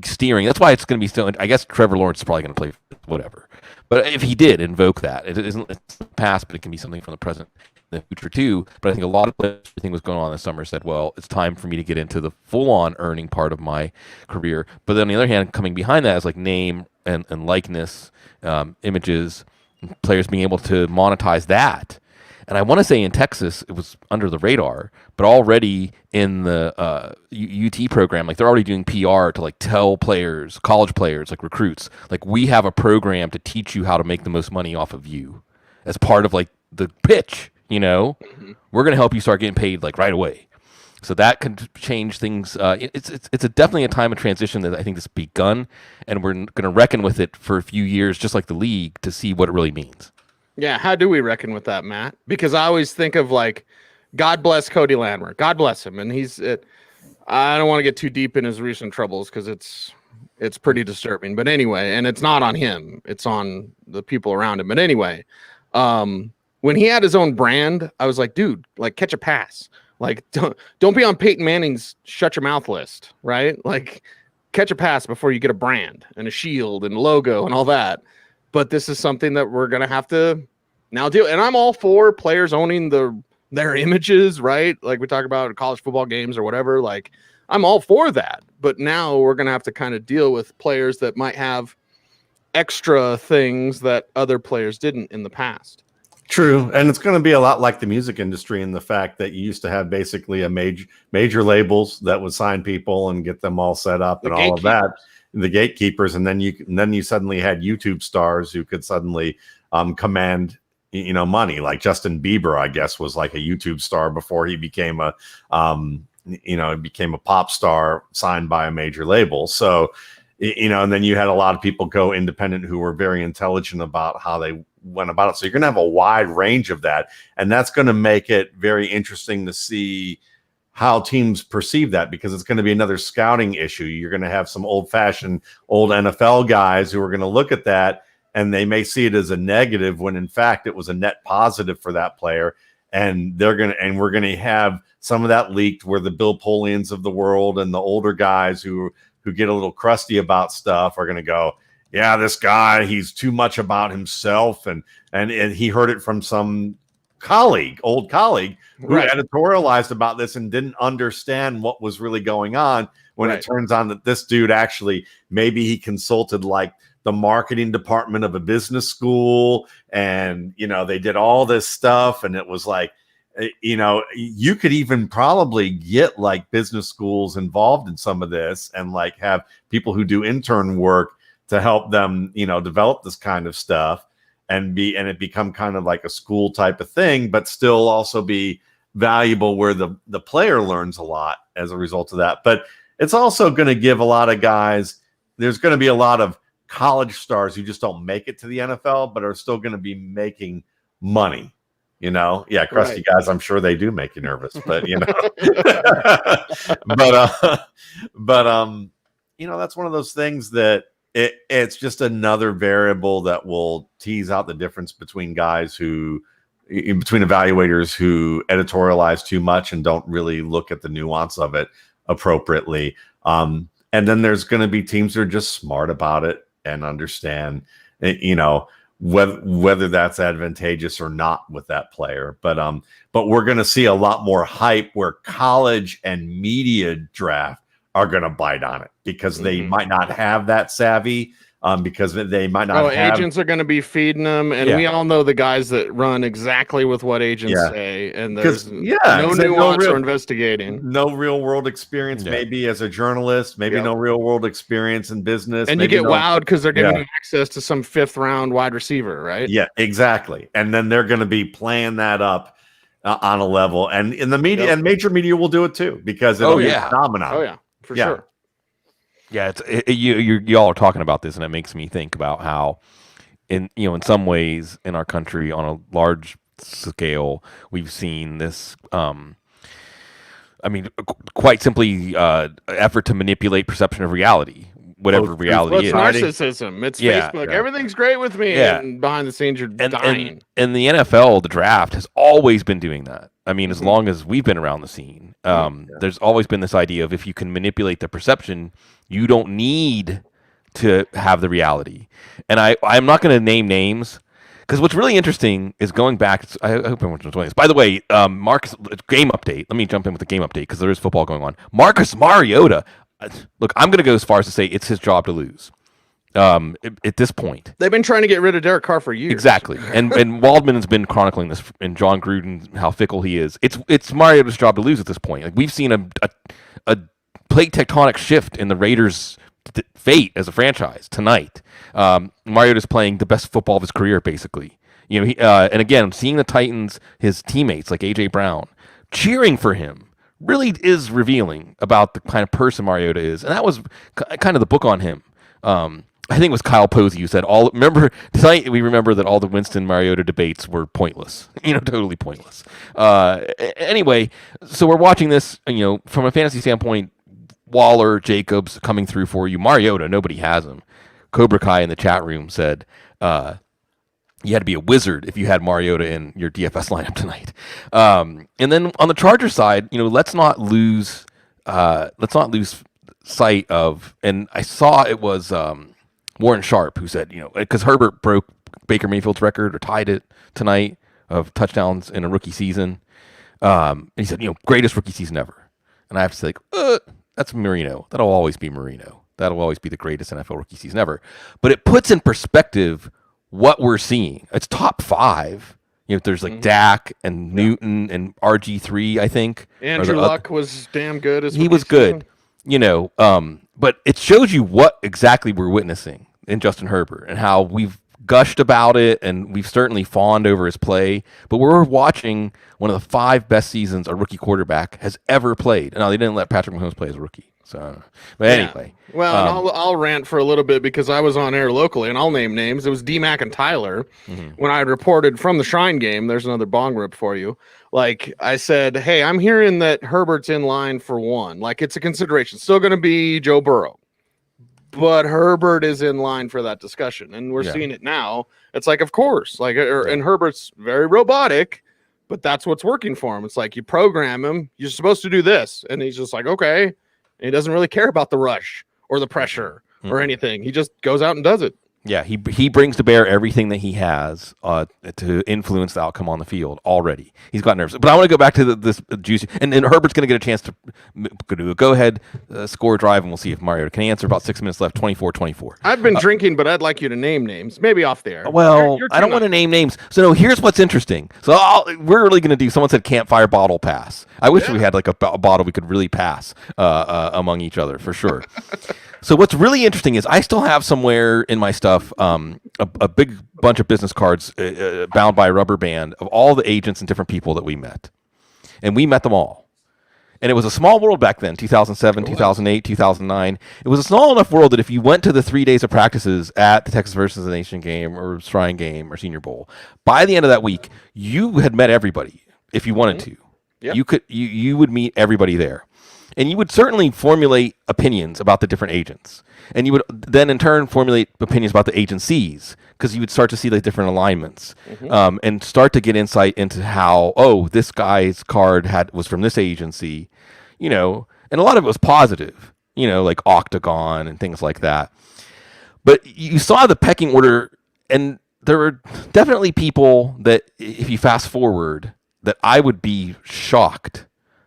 steering. That's why it's going to be still. I guess Trevor Lawrence is probably going to play whatever. But if he did invoke that, it's the past, but it can be something from the present, the future too. But I think a lot of players, everything was going on this summer, said, well, it's time for me to get into the full-on earning part of my career. But then on the other hand, coming behind that is like name and likeness, images, players being able to monetize that. And I want to say in Texas, it was under the radar, but already in the UT program, like they're already doing PR to like tell players, college players, like recruits, like we have a program to teach you how to make the most money off of you as part of like the pitch, Mm-hmm. We're going to help you start getting paid like right away. So that can change things. It's definitely a time of transition that I think has begun, and we're going to reckon with it for a few years, just like the league, to see what it really means. Yeah, how do we reckon with that, Matt? Because I always think of like, God bless Cody Landwehr. God bless him. And I don't want to get too deep in his recent troubles because it's pretty disturbing. But anyway, and it's not on him. It's on the people around him. But anyway, when he had his own brand, I was like, dude, like catch a pass. Like don't be on Peyton Manning's shut your mouth list, right? Like catch a pass before you get a brand and a shield and logo and all that. But this is something that we're going to have to now do. And I'm all for players owning their images, right? Like we talk about college football games or whatever. Like I'm all for that. But now we're going to have to kind of deal with players that might have extra things that other players didn't in the past. True. And it's going to be a lot like the music industry in the fact that you used to have basically a major labels that would sign people and get them all set up and all of that. The gatekeepers, and then you suddenly had YouTube stars who could suddenly command money. Like Justin Bieber, I guess, was like a YouTube star before he became a pop star signed by a major label. So and then you had a lot of people go independent who were very intelligent about how they went about it. So you're going to have a wide range of that, and that's going to make it very interesting to see how teams perceive that, because it's going to be another scouting issue. You're going to have some old-fashioned old NFL guys who are going to look at that, and they may see it as a negative when in fact it was a net positive for that player. And we're going to have some of that leaked, where the Bill Polians of the world and the older guys who get a little crusty about stuff are going to go, yeah, this guy, he's too much about himself. And he heard it from some old colleague who editorialized about this and didn't understand what was really going on, when it turns on that this dude actually, maybe he consulted like the marketing department of a business school, and they did all this stuff, and it was like, you could even probably get like business schools involved in some of this, and like have people who do intern work to help them develop this kind of stuff, and it become kind of like a school type of thing, but still also be valuable, where the player learns a lot as a result of that. But it's also going to give a lot of guys, there's going to be a lot of college stars who just don't make it to the NFL, but are still going to be making money. Crusty guys, I'm sure they do make you nervous, but that's one of those things that it's just another variable that will tease out the difference between between evaluators who editorialize too much and don't really look at the nuance of it appropriately. And then there's going to be teams that are just smart about it and understand, whether that's advantageous or not with that player. But we're going to see a lot more hype where college and media draft are going to bite on it because they might not have that savvy. Because they might not have agents are going to be feeding them, and we all know the guys that run exactly with what agents say, and there's no nuance or investigating. No real world experience, maybe as a journalist, maybe no real world experience in business. And you get wowed because they're giving you access to some 5th round wide receiver, right? Yeah, exactly. And then they're going to be playing that up on a level, and in the media and major media will do it too because it'll be a phenomenon. Oh yeah, for sure. Yeah, you all are talking about this, and it makes me think about how, in some ways in our country on a large scale, we've seen this. Quite simply, effort to manipulate perception of reality, whatever reality is. It's narcissism. It's Facebook. Everything's great with me, and behind the scenes you're dying. And the NFL, the draft, has always been doing that. I mean, as long as we've been around the scene, there's always been this idea of if you can manipulate the perception, you don't need to have the reality. And I'm not going to name names because what's really interesting is going back. I hope everyone's enjoying this. By the way, Marcus, game update. Let me jump in with the game update because there is football going on. Marcus Mariota. Look, I'm going to go as far as to say it's his job to lose. At this point, they've been trying to get rid of Derek Carr for years. Exactly, and Waldman has been chronicling this, and John Gruden, how fickle he is. It's Mariota's job to lose at this point. Like we've seen a plate tectonic shift in the Raiders' fate as a franchise tonight. Mariota's playing the best football of his career, basically. And again, seeing the Titans, his teammates like AJ Brown, cheering for him really is revealing about the kind of person Mariota is, and that was kind of the book on him. I think it was Kyle Posey who said tonight we remember that all the Winston Mariota debates were pointless, totally pointless. Anyway, so we're watching this, from a fantasy standpoint, Waller, Jacobs coming through for you. Mariota, nobody has him. Cobra Kai in the chat room said, you had to be a wizard if you had Mariota in your DFS lineup tonight. And then on the Chargers side, let's not lose sight of, and I saw it was, Warren Sharp, who said, because Herbert broke Baker Mayfield's record or tied it tonight of touchdowns in a rookie season. And he said, greatest rookie season ever. And I have to say, that's Marino. That'll always be Marino. That'll always be the greatest NFL rookie season ever. But it puts in perspective what we're seeing. It's top 5. There's like Dak and Newton and RG3, I think. Andrew Luck was damn good. He was good. But it shows you what exactly we're witnessing in Justin Herbert and how we've gushed about it and we've certainly fawned over his play. But we're watching one of the 5 best seasons a rookie quarterback has ever played. Now, they didn't let Patrick Mahomes play as a rookie. But anyway. Well, I'll rant for a little bit because I was on air locally, and I'll name names. It was D-Mac and Tyler. When I reported from the Shrine game, there's another bong rip for you. Like I said, hey, I'm hearing that Herbert's in line for 1. Like it's a consideration. Still going to be Joe Burrow. But Herbert is in line for that discussion, and we're seeing it now. It's like, of course. And Herbert's very robotic, but that's what's working for him. It's like you program him. You're supposed to do this. And he's just like, okay. And he doesn't really care about the rush or the pressure or anything. He just goes out and does it. Yeah, he brings to bear everything that he has to influence the outcome on the field already. He's got nerves. But I want to go back to this juicy. And Herbert's going to get a chance to do a go-ahead score drive, and we'll see if Mariota can answer. About 6 minutes left, 24-24. I've been drinking, but I'd like you to name names. Maybe off the air. Well, I don't want to name names. So no, here's what's interesting. So we're really going to do, someone said campfire bottle pass. I wish we had like a bottle we could really pass among each other, for sure. So what's really interesting is I still have somewhere in my stuff a big bunch of business cards bound by a rubber band of all the agents and different people that we met. And we met them all. And it was a small world back then, 2007, 2008, 2009. It was a small enough world that if you went to the 3 days of practices at the Texas versus the Nation game or Shrine game or Senior Bowl, by the end of that week, you had met everybody if you wanted to. Yep. You would meet everybody there. And you would certainly formulate opinions about the different agents. And you would then, in turn, formulate opinions about the agencies because you would start to see the different alignments and start to get insight into how, this guy's card was from this agency, and a lot of it was positive, like Octagon and things like that. But you saw the pecking order, and there were definitely people that, if you fast forward, that I would be shocked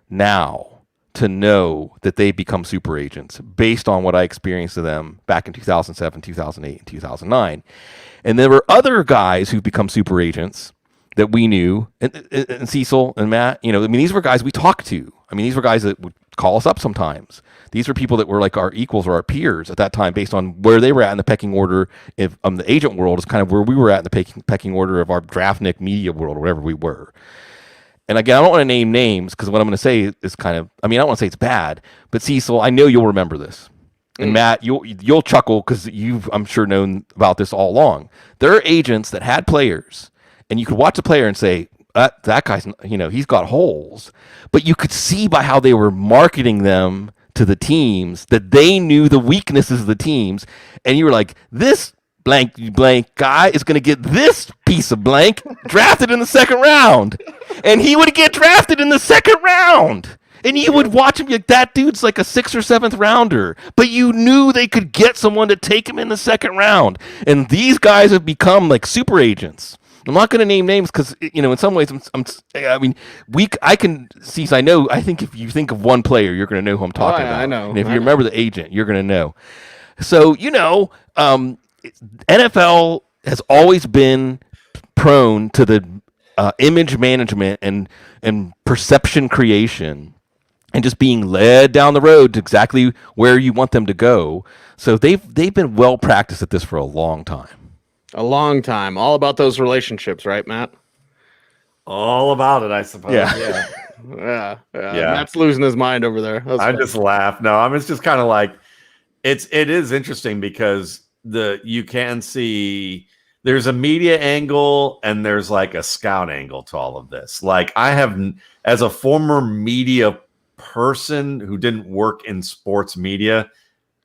now to know that they become super agents based on what I experienced of them back in 2007, 2008, and 2009. And there were other guys who've become super agents that we knew, and Cecil and Matt, I mean, these were guys we talked to. I mean, these were guys that would call us up sometimes. These were people that were like our equals or our peers at that time based on where they were at in the pecking order. If the agent world is kind of where we were at in the pecking order of our draftnik media world or whatever we were. And again, I don't want to name names because what I'm going to say is kind of, I mean, I don't want to say it's bad, but Cecil, I know you'll remember this. And Matt, you'll chuckle because you've, I'm sure, known about this all along. There are agents that had players, and you could watch a player and say, that guy's, he's got holes. But you could see by how they were marketing them to the teams that they knew the weaknesses of the teams. And you were like, this blank guy is going to get this piece of blank drafted in the second round. And he would get drafted in the second round. And you would watch him like, that dude's like a 6th or 7th rounder. But you knew they could get someone to take him in the second round. And these guys have become like super agents. I'm not going to name names because, in some ways, I think if you think of one player, you're going to know who I'm talking about. I know. And if you remember the agent, you're going to know. So, NFL has always been prone to the image management and perception creation and just being led down the road to exactly where you want them to go. So they've been well practiced at this for a long time. A long time. All about those relationships, right, Matt? All about it, I suppose. Yeah. Yeah. Matt's losing his mind over there. I just laugh. No, I mean, it's just kind of like it is interesting because you can see there's a media angle and there's like a scout angle to all of this. Like I have, as a former media person who didn't work in sports media,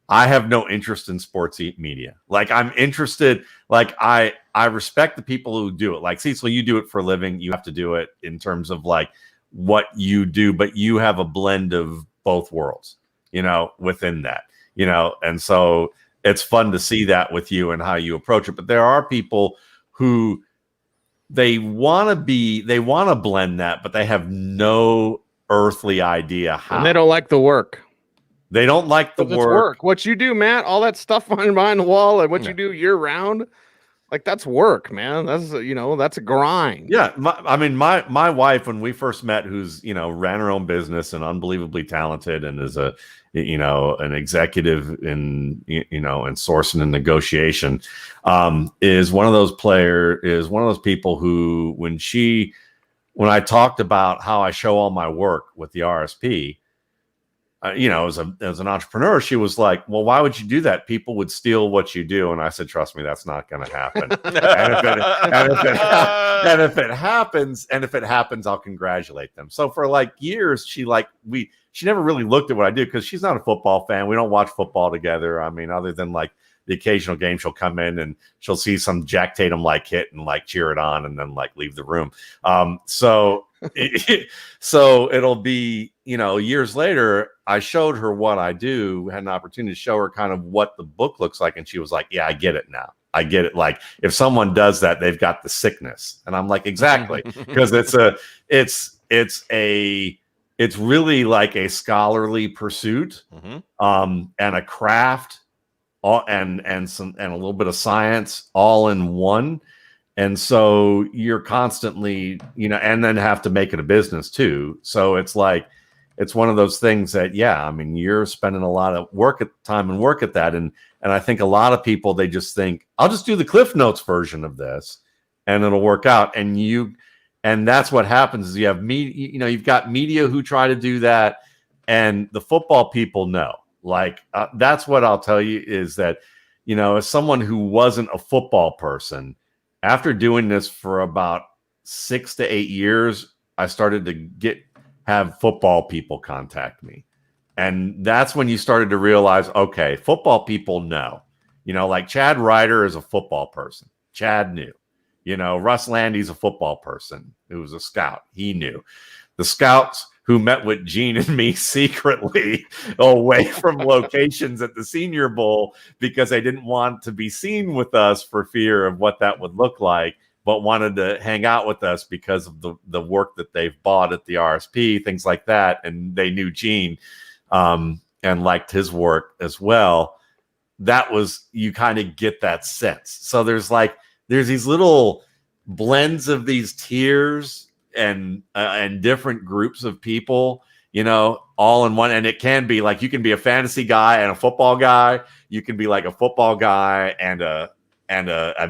I have no interest in sports media. Like I'm interested, like I respect the people who do it. Like Cecil, you do it for a living. You have to do it in terms of like what you do, but you have a blend of both worlds, within that, and so it's fun to see that with you and how you approach it. But there are people who they want to blend that, but they have no earthly idea how. And they don't like the work. They don't like the work. What you do, Matt, all that stuff behind the wall and what you do year round, like that's work, man. That's that's a grind. Yeah, my wife, when we first met, who's ran her own business and unbelievably talented and is a an executive in in sourcing and negotiation, is one of those people who when I talked about how I show all my work with the RSP. As an entrepreneur, she was like, well, why would you do that? People would steal what you do. And I said, trust me, that's not going to happen. and if it happens, I'll congratulate them. So for like years, she never really looked at what I do because she's not a football fan. We don't watch football together. I mean, other than like the occasional game, she'll come in and she'll see some Jack Tatum like hit and like cheer it on and then like leave the room. So it'll be, years later, I showed her what I do, had an opportunity to show her kind of what the book looks like. And she was like, yeah, I get it now. I get it. Like if someone does that, they've got the sickness. And I'm like, exactly. Because it's really like a scholarly pursuit, and a craft, and a little bit of science all in one. And so you're constantly, and then have to make it a business too. So it's like, it's one of those things that, you're spending a lot of time and work at that. And I think a lot of people, they just think, I'll just do the Cliff Notes version of this and it'll work out. And that's what happens is you have you've got media who try to do that. And the football people know, that's what I'll tell you is that, as someone who wasn't a football person, after doing this for about 6 to 8 years, I started to have football people contact me. And that's when you started to realize, okay, football people know, like Chad Ryder is a football person. Chad knew, Russ Landy's a football person who was a scout. He knew. The scouts who met with Gene and me secretly away from locations at the Senior Bowl because they didn't want to be seen with us for fear of what that would look like. but wanted to hang out with us because of the work that they've bought at the RSP, things like that. And they knew Gene and liked his work as well. That was, you kind of get that sense. So there's these little blends of these tiers and different groups of people, all in one. And it can be like, you can be a fantasy guy and a football guy. You can be like a football guy and a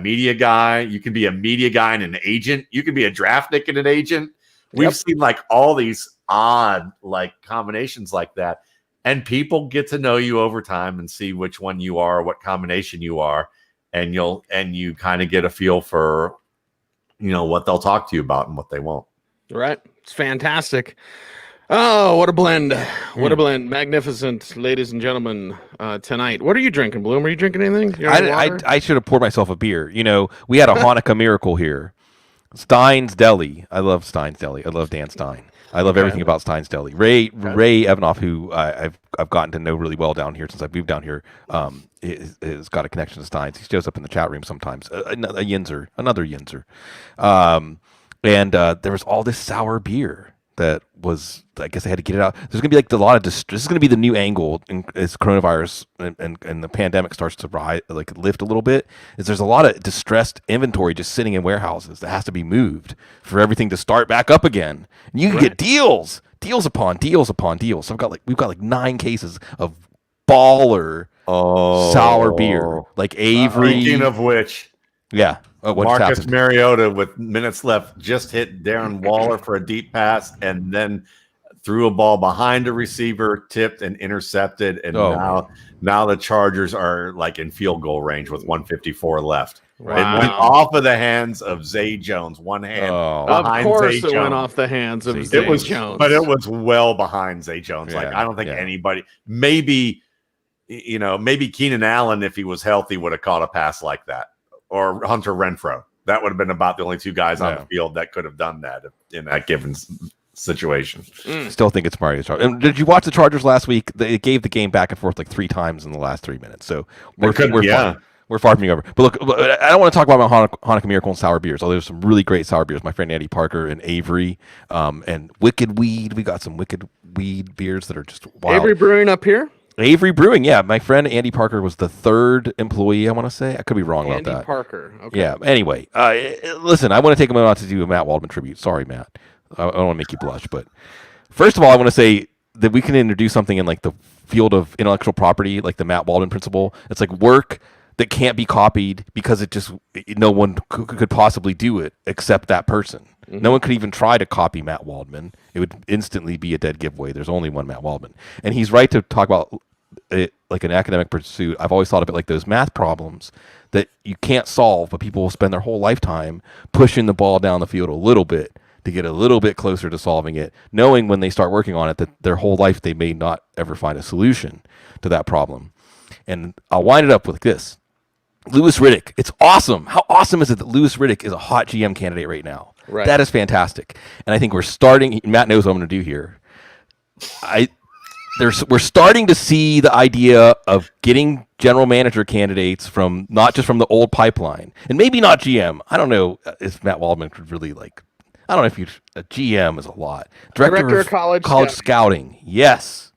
media guy. You can be a media guy and an agent. You can be a draftnik and an agent. We've seen like all these odd like combinations like that. And people get to know you over time and see which one you are, what combination you are, and you kind of get a feel for, what they'll talk to you about and what they won't. Right. It's fantastic. Oh, what a blend. What a blend. Magnificent, ladies and gentlemen, tonight. What are you drinking, Bloom? Are you drinking anything? I should have poured myself a beer. We had a Hanukkah miracle here. Stein's Deli. I love Stein's Deli. I love Dan Stein. I love everything about Stein's Deli. Ray Evanoff, who I've gotten to know really well down here since I've moved down here, has got a connection to Stein's. He shows up in the chat room sometimes. Another Yinzer. And there was all this sour beer that was, I guess I had to get it out. There's going to be like a lot of this is going to be the new angle as coronavirus and the pandemic starts to lift a little bit. Is there's a lot of distressed inventory just sitting in warehouses that has to be moved for everything to start back up again. And you can get deals upon deals upon deals. So we've got like 9 cases of baller sour beer, like Avery. Speaking of which, yeah. Marcus Mariota with minutes left just hit Darren Waller for a deep pass and then threw a ball behind a receiver, tipped and intercepted. And now the Chargers are like in field goal range with 1:54 left. Wow. It went off of the hands of Zay Jones. One hand behind of course Zay it Jones. Went off the hands of Zay Jones. But it was well behind Zay Jones. Like, I don't think anybody, maybe Keenan Allen, if he was healthy, would have caught a pass like that. Or Hunter Renfrow. That would have been about the only 2 guys on the field that could have done that in that given situation. Still think it's Mario Chargers. And did you watch the Chargers last week? They gave the game back and forth like 3 times in the last 3 minutes. So we're far from being over. But look, I don't want to talk about my Hanukkah Miracle and sour beers. Although there's some really great sour beers. My friend Andy Parker and Avery and Wicked Weed. We got some Wicked Weed beers that are just wild. Avery Brewing up here? Avery Brewing, yeah. My friend Andy Parker was the 3rd employee, I want to say. I could be wrong about that. Andy Parker, okay. Yeah, anyway. Listen, I want to take a moment to do a Matt Waldman tribute. Sorry, Matt. I don't want to make you blush, but first of all, I want to say that we can introduce something in like the field of intellectual property, like the Matt Waldman principle. It's like work that can't be copied because no one could possibly do it except that person. Mm-hmm. No one could even try to copy Matt Waldman. It would instantly be a dead giveaway. There's only one Matt Waldman. And he's right to talk about it like an academic pursuit. I've always thought of it like those math problems that you can't solve, but people will spend their whole lifetime pushing the ball down the field a little bit to get a little bit closer to solving it, knowing when they start working on it that their whole life they may not ever find a solution to that problem. And I'll wind it up with this. Louis Riddick. It's awesome. How awesome is it that Louis Riddick is a hot GM candidate right now? Right. That is fantastic. And I think we're starting, Matt knows what I'm going to do here. We're starting to see the idea of getting general manager candidates from not just from the old pipeline, and maybe not GM. I don't know if Matt Waldman could really I don't know if a GM is a lot. Director of college scouting. Yes.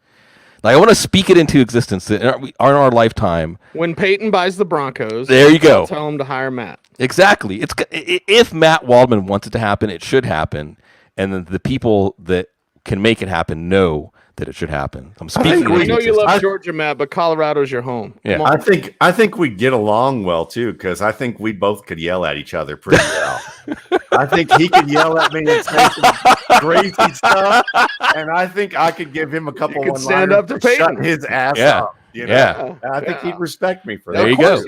Like, I want to speak it into existence in our lifetime. When Peyton buys the Broncos, there you go. Tell him to hire Matt. Exactly. If Matt Waldman wants it to happen, it should happen, and then the people that can make it happen know that it should happen. I'm speaking. I know you love Georgia, Matt, but Colorado's your home. Yeah, I think we get along well too, because I think we both could yell at each other pretty well. I think he could yell at me and say some crazy stuff, and I think I could give him a couple one stand up to shut his ass up. Yeah, I think he'd respect me for that. There you go.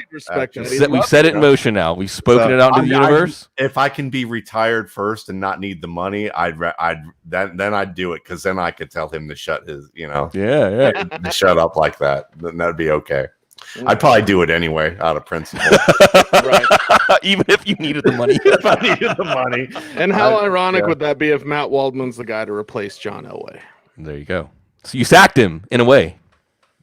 We've set it in motion now. We've spoken it out into the universe. If I can be retired first and not need the money, then I'd do it, because then I could tell him to shut his, to shut up like that. Then that'd be okay. I'd probably do it anyway out of principle. Right. Even if you needed the money. If I needed the money. And how ironic would that be if Matt Waldman's the guy to replace John Elway? There you go. So you sacked him in a way.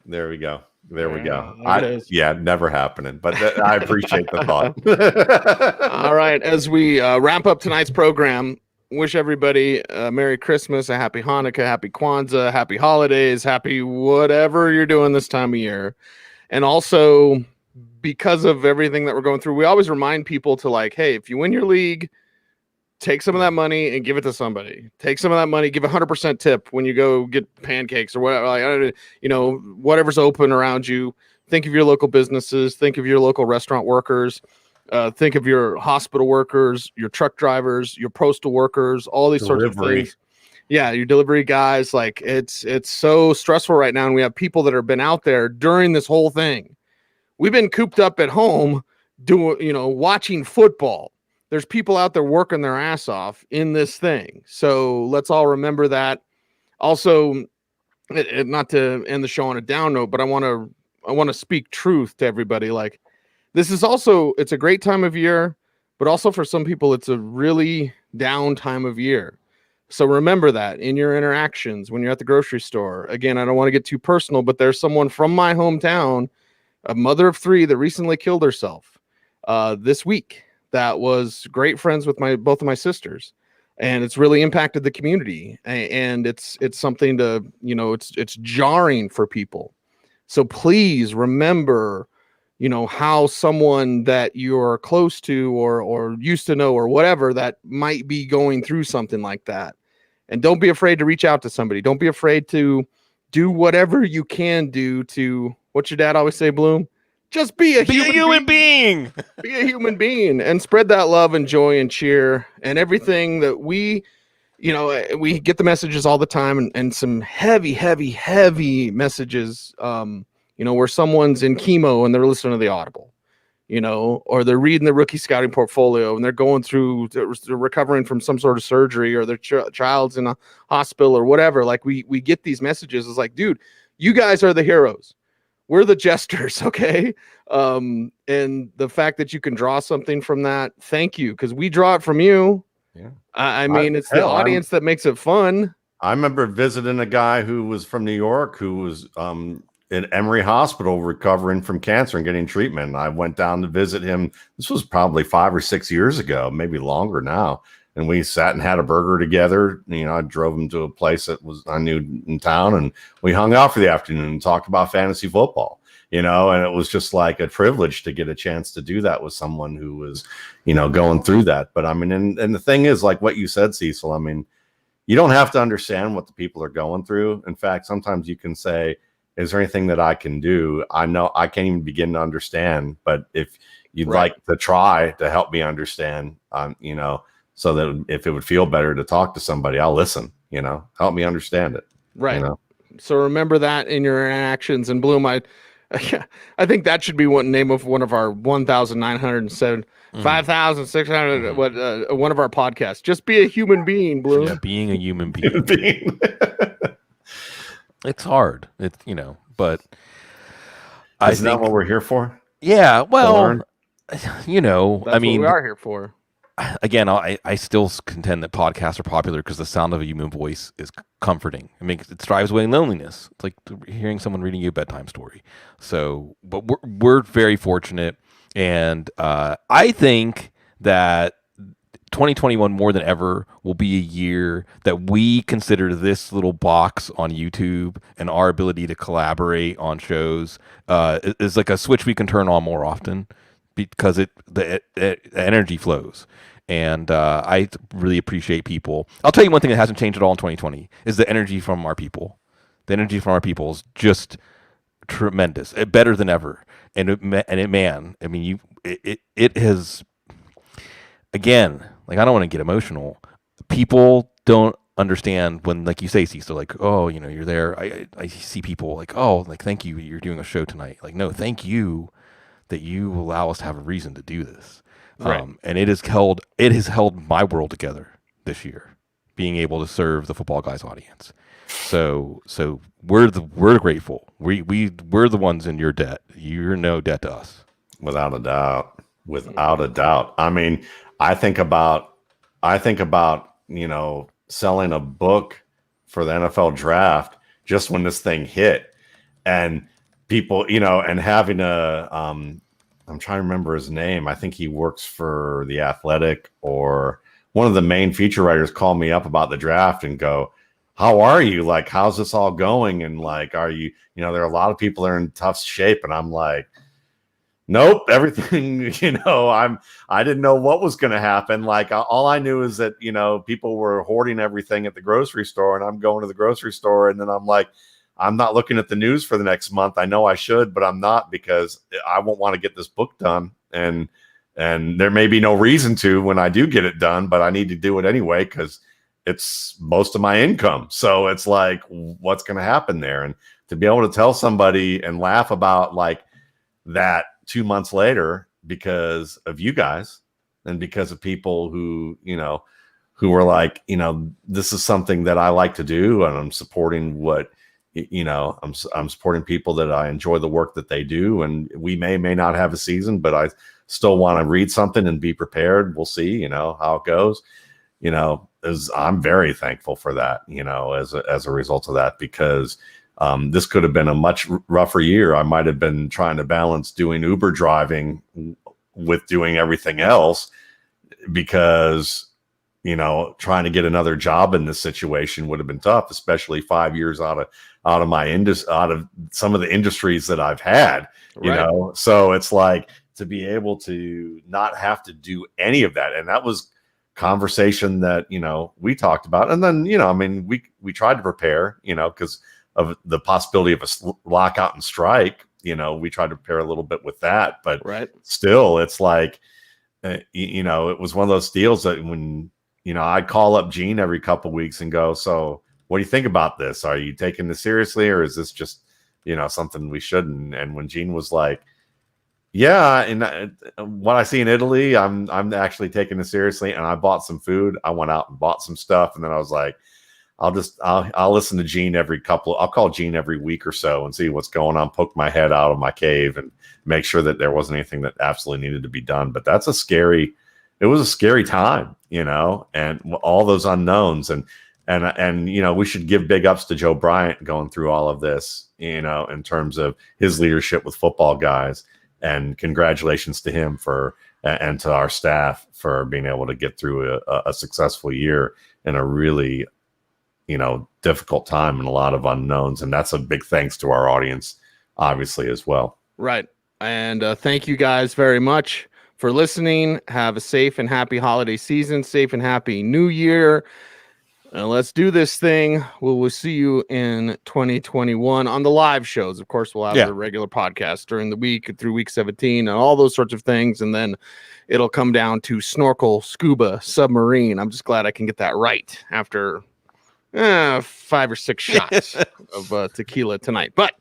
There we go. There we go. There it is. Yeah, never happening, but I appreciate the thought. All right. As we wrap up tonight's program, wish everybody a Merry Christmas, a Happy Hanukkah, Happy Kwanzaa, Happy Holidays, Happy whatever you're doing this time of year. And also, because of everything that we're going through, we always remind people to like, hey, if you win your league, take some of that money and give it to somebody. Take some of that money, give 100% tip when you go get pancakes or whatever, like, you know, whatever's open around you. Think of your local businesses. Think of your local restaurant workers. Think of your hospital workers, your truck drivers, your postal workers, all these sorts of things. Yeah, your delivery guys. Like it's so stressful right now, and we have people that have been out there during this whole thing. We've been cooped up at home watching football. There's people out there working their ass off in this thing. So let's all remember that. Also, not to end the show on a down note, but I want to speak truth to everybody. Like, this is also, it's a great time of year, but also for some people, it's a really down time of year. So remember that in your interactions when you're at the grocery store. Again, I don't want to get too personal, but there's someone from my hometown, a mother of 3 that recently killed herself this week. That was great friends with both of my sisters, and it's really impacted the community. And it's something to, it's jarring for people. So please remember, how someone that you're close to or used to know or whatever that might be going through something like that. And don't be afraid to reach out to somebody. Don't be afraid to do whatever you can do to, what's your dad always say, Bloom? Just be a human being. Be a human being and spread that love and joy and cheer and everything that we get the messages all the time and some heavy messages, where someone's in chemo and they're listening to the Audible, or they're reading the rookie scouting portfolio and they're going through, they're recovering from some sort of surgery or their child's in a hospital or whatever. Like we get these messages. It's like, dude, you guys are the heroes. We're the jesters, okay? And the fact that you can draw something from that, thank you, because we draw it from you. Yeah, I mean, it's the audience that makes it fun. I remember visiting a guy who was from New York who was in Emory Hospital recovering from cancer and getting treatment. I went down to visit him. This was probably 5 or 6 years ago, maybe longer now. And we sat and had a burger together. I drove him to a place that I knew in town, and we hung out for the afternoon and talked about fantasy football, and it was just like a privilege to get a chance to do that with someone who was, going through that. But I mean, and the thing is, like what you said, Cecil, I mean, you don't have to understand what the people are going through. In fact, sometimes you can say, is there anything that I can do? I know I can't even begin to understand, but if you'd like to try to help me understand, so that if it would feel better to talk to somebody, I'll listen, help me understand it. Right. So remember that in your interactions. And Bloom, I think that should be name of one of our 1,907, 5,600, one of our podcasts. Just be a human being, Bloom. Yeah, being a human being. It's hard. It's, but Isn't that what we're here for? Yeah. Well, That's I mean, what we are here for. Again, I still contend that podcasts are popular because the sound of a human voice is comforting. It drives away loneliness. It's like hearing someone reading you a bedtime story. So, but we're very fortunate, and I think that 2021 more than ever will be a year that we consider this little box on YouTube and our ability to collaborate on shows is like a switch we can turn on more often. Because the energy flows, and I really appreciate people. I'll tell you one thing that hasn't changed at all in 2020 is the energy from our people. The energy from our people is just tremendous, better than ever. And man, I mean, it has. Again, like I don't want to get emotional. People don't understand when, like you say, Cecil, like, oh, you're there. I see people like, oh, like thank you, you're doing a show tonight. Like, no, thank you that you allow us to have a reason to do this. Right. And it has held my world together this year, being able to serve the Football Guys audience. So we're grateful. We're the ones in your debt. You're no debt to us. Without a doubt. Without a doubt. I mean, I think about, selling a book for the NFL draft just when this thing hit. And people, and having I'm trying to remember his name. I think he works for The Athletic, or one of the main feature writers called me up about the draft and go, how are you? Like, how's this all going? And like, are you, there are a lot of people that are in tough shape. And I'm like, nope, everything, I didn't know what was going to happen. Like, all I knew is that, people were hoarding everything at the grocery store, and I'm going to the grocery store. And then I'm like, I'm not looking at the news for the next month. I know I should, but I'm not, because I won't want to get this book done. And there may be no reason to when I do get it done, but I need to do it anyway, because it's most of my income. So it's like, what's going to happen there? And to be able to tell somebody and laugh about like that 2 months later, because of you guys and because of people who, who were like, this is something that I like to do, and I'm supporting what, I'm supporting people that I enjoy the work that they do. And we may not have a season, but I still want to read something and be prepared. We'll see, how it goes. I'm very thankful for that, as a result of that, because this could have been a much rougher year. I might have been trying to balance doing Uber driving with doing everything else, because, trying to get another job in this situation would have been tough, especially 5 years out of my out of some of the industries that I've had, So it's like, to be able to not have to do any of that. And that was conversation that, we talked about. And then, we tried to prepare, because of the possibility of a lockout and strike, we tried to prepare a little bit with that, but still it's like, it was one of those deals that when, I'd call up Gene every couple of weeks and go, so what do you think about this? Are you taking this seriously, or is this just, something we shouldn't? And when Gene was like, yeah, and what I see in Italy, I'm actually taking this seriously, and I bought some food. I went out and bought some stuff, and then I was like, I'll listen to Gene I'll call Gene every week or so and see what's going on, poke my head out of my cave and make sure that there wasn't anything that absolutely needed to be done. But it was a scary time, and all those unknowns, and we should give big ups to Joe Bryant going through all of this, in terms of his leadership with football guys. And congratulations to him and to our staff for being able to get through a successful year in a really, difficult time and a lot of unknowns. And that's a big thanks to our audience, obviously, as well. Right. And thank you guys very much for listening. Have a safe and happy holiday season, safe and happy new year. Let's do this thing. We'll see you in 2021 on the live shows. Of course, we'll have the regular podcast during the week through week 17 and all those sorts of things. And then it'll come down to snorkel, scuba, submarine. I'm just glad I can get that right after 5 or 6 shots of tequila tonight. But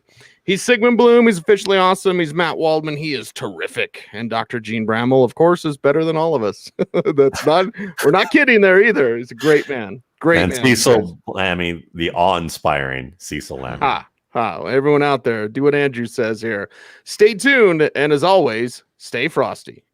he's Sigmund Bloom. He's officially awesome. He's Matt Waldman. He is terrific. And Dr. Jene Bramel, of course, is better than all of us. We're not kidding there either. He's a great man. Great man. Cecil Lammey, the awe-inspiring Cecil Lammey. Everyone out there, do what Andrew says here. Stay tuned. And as always, stay frosty.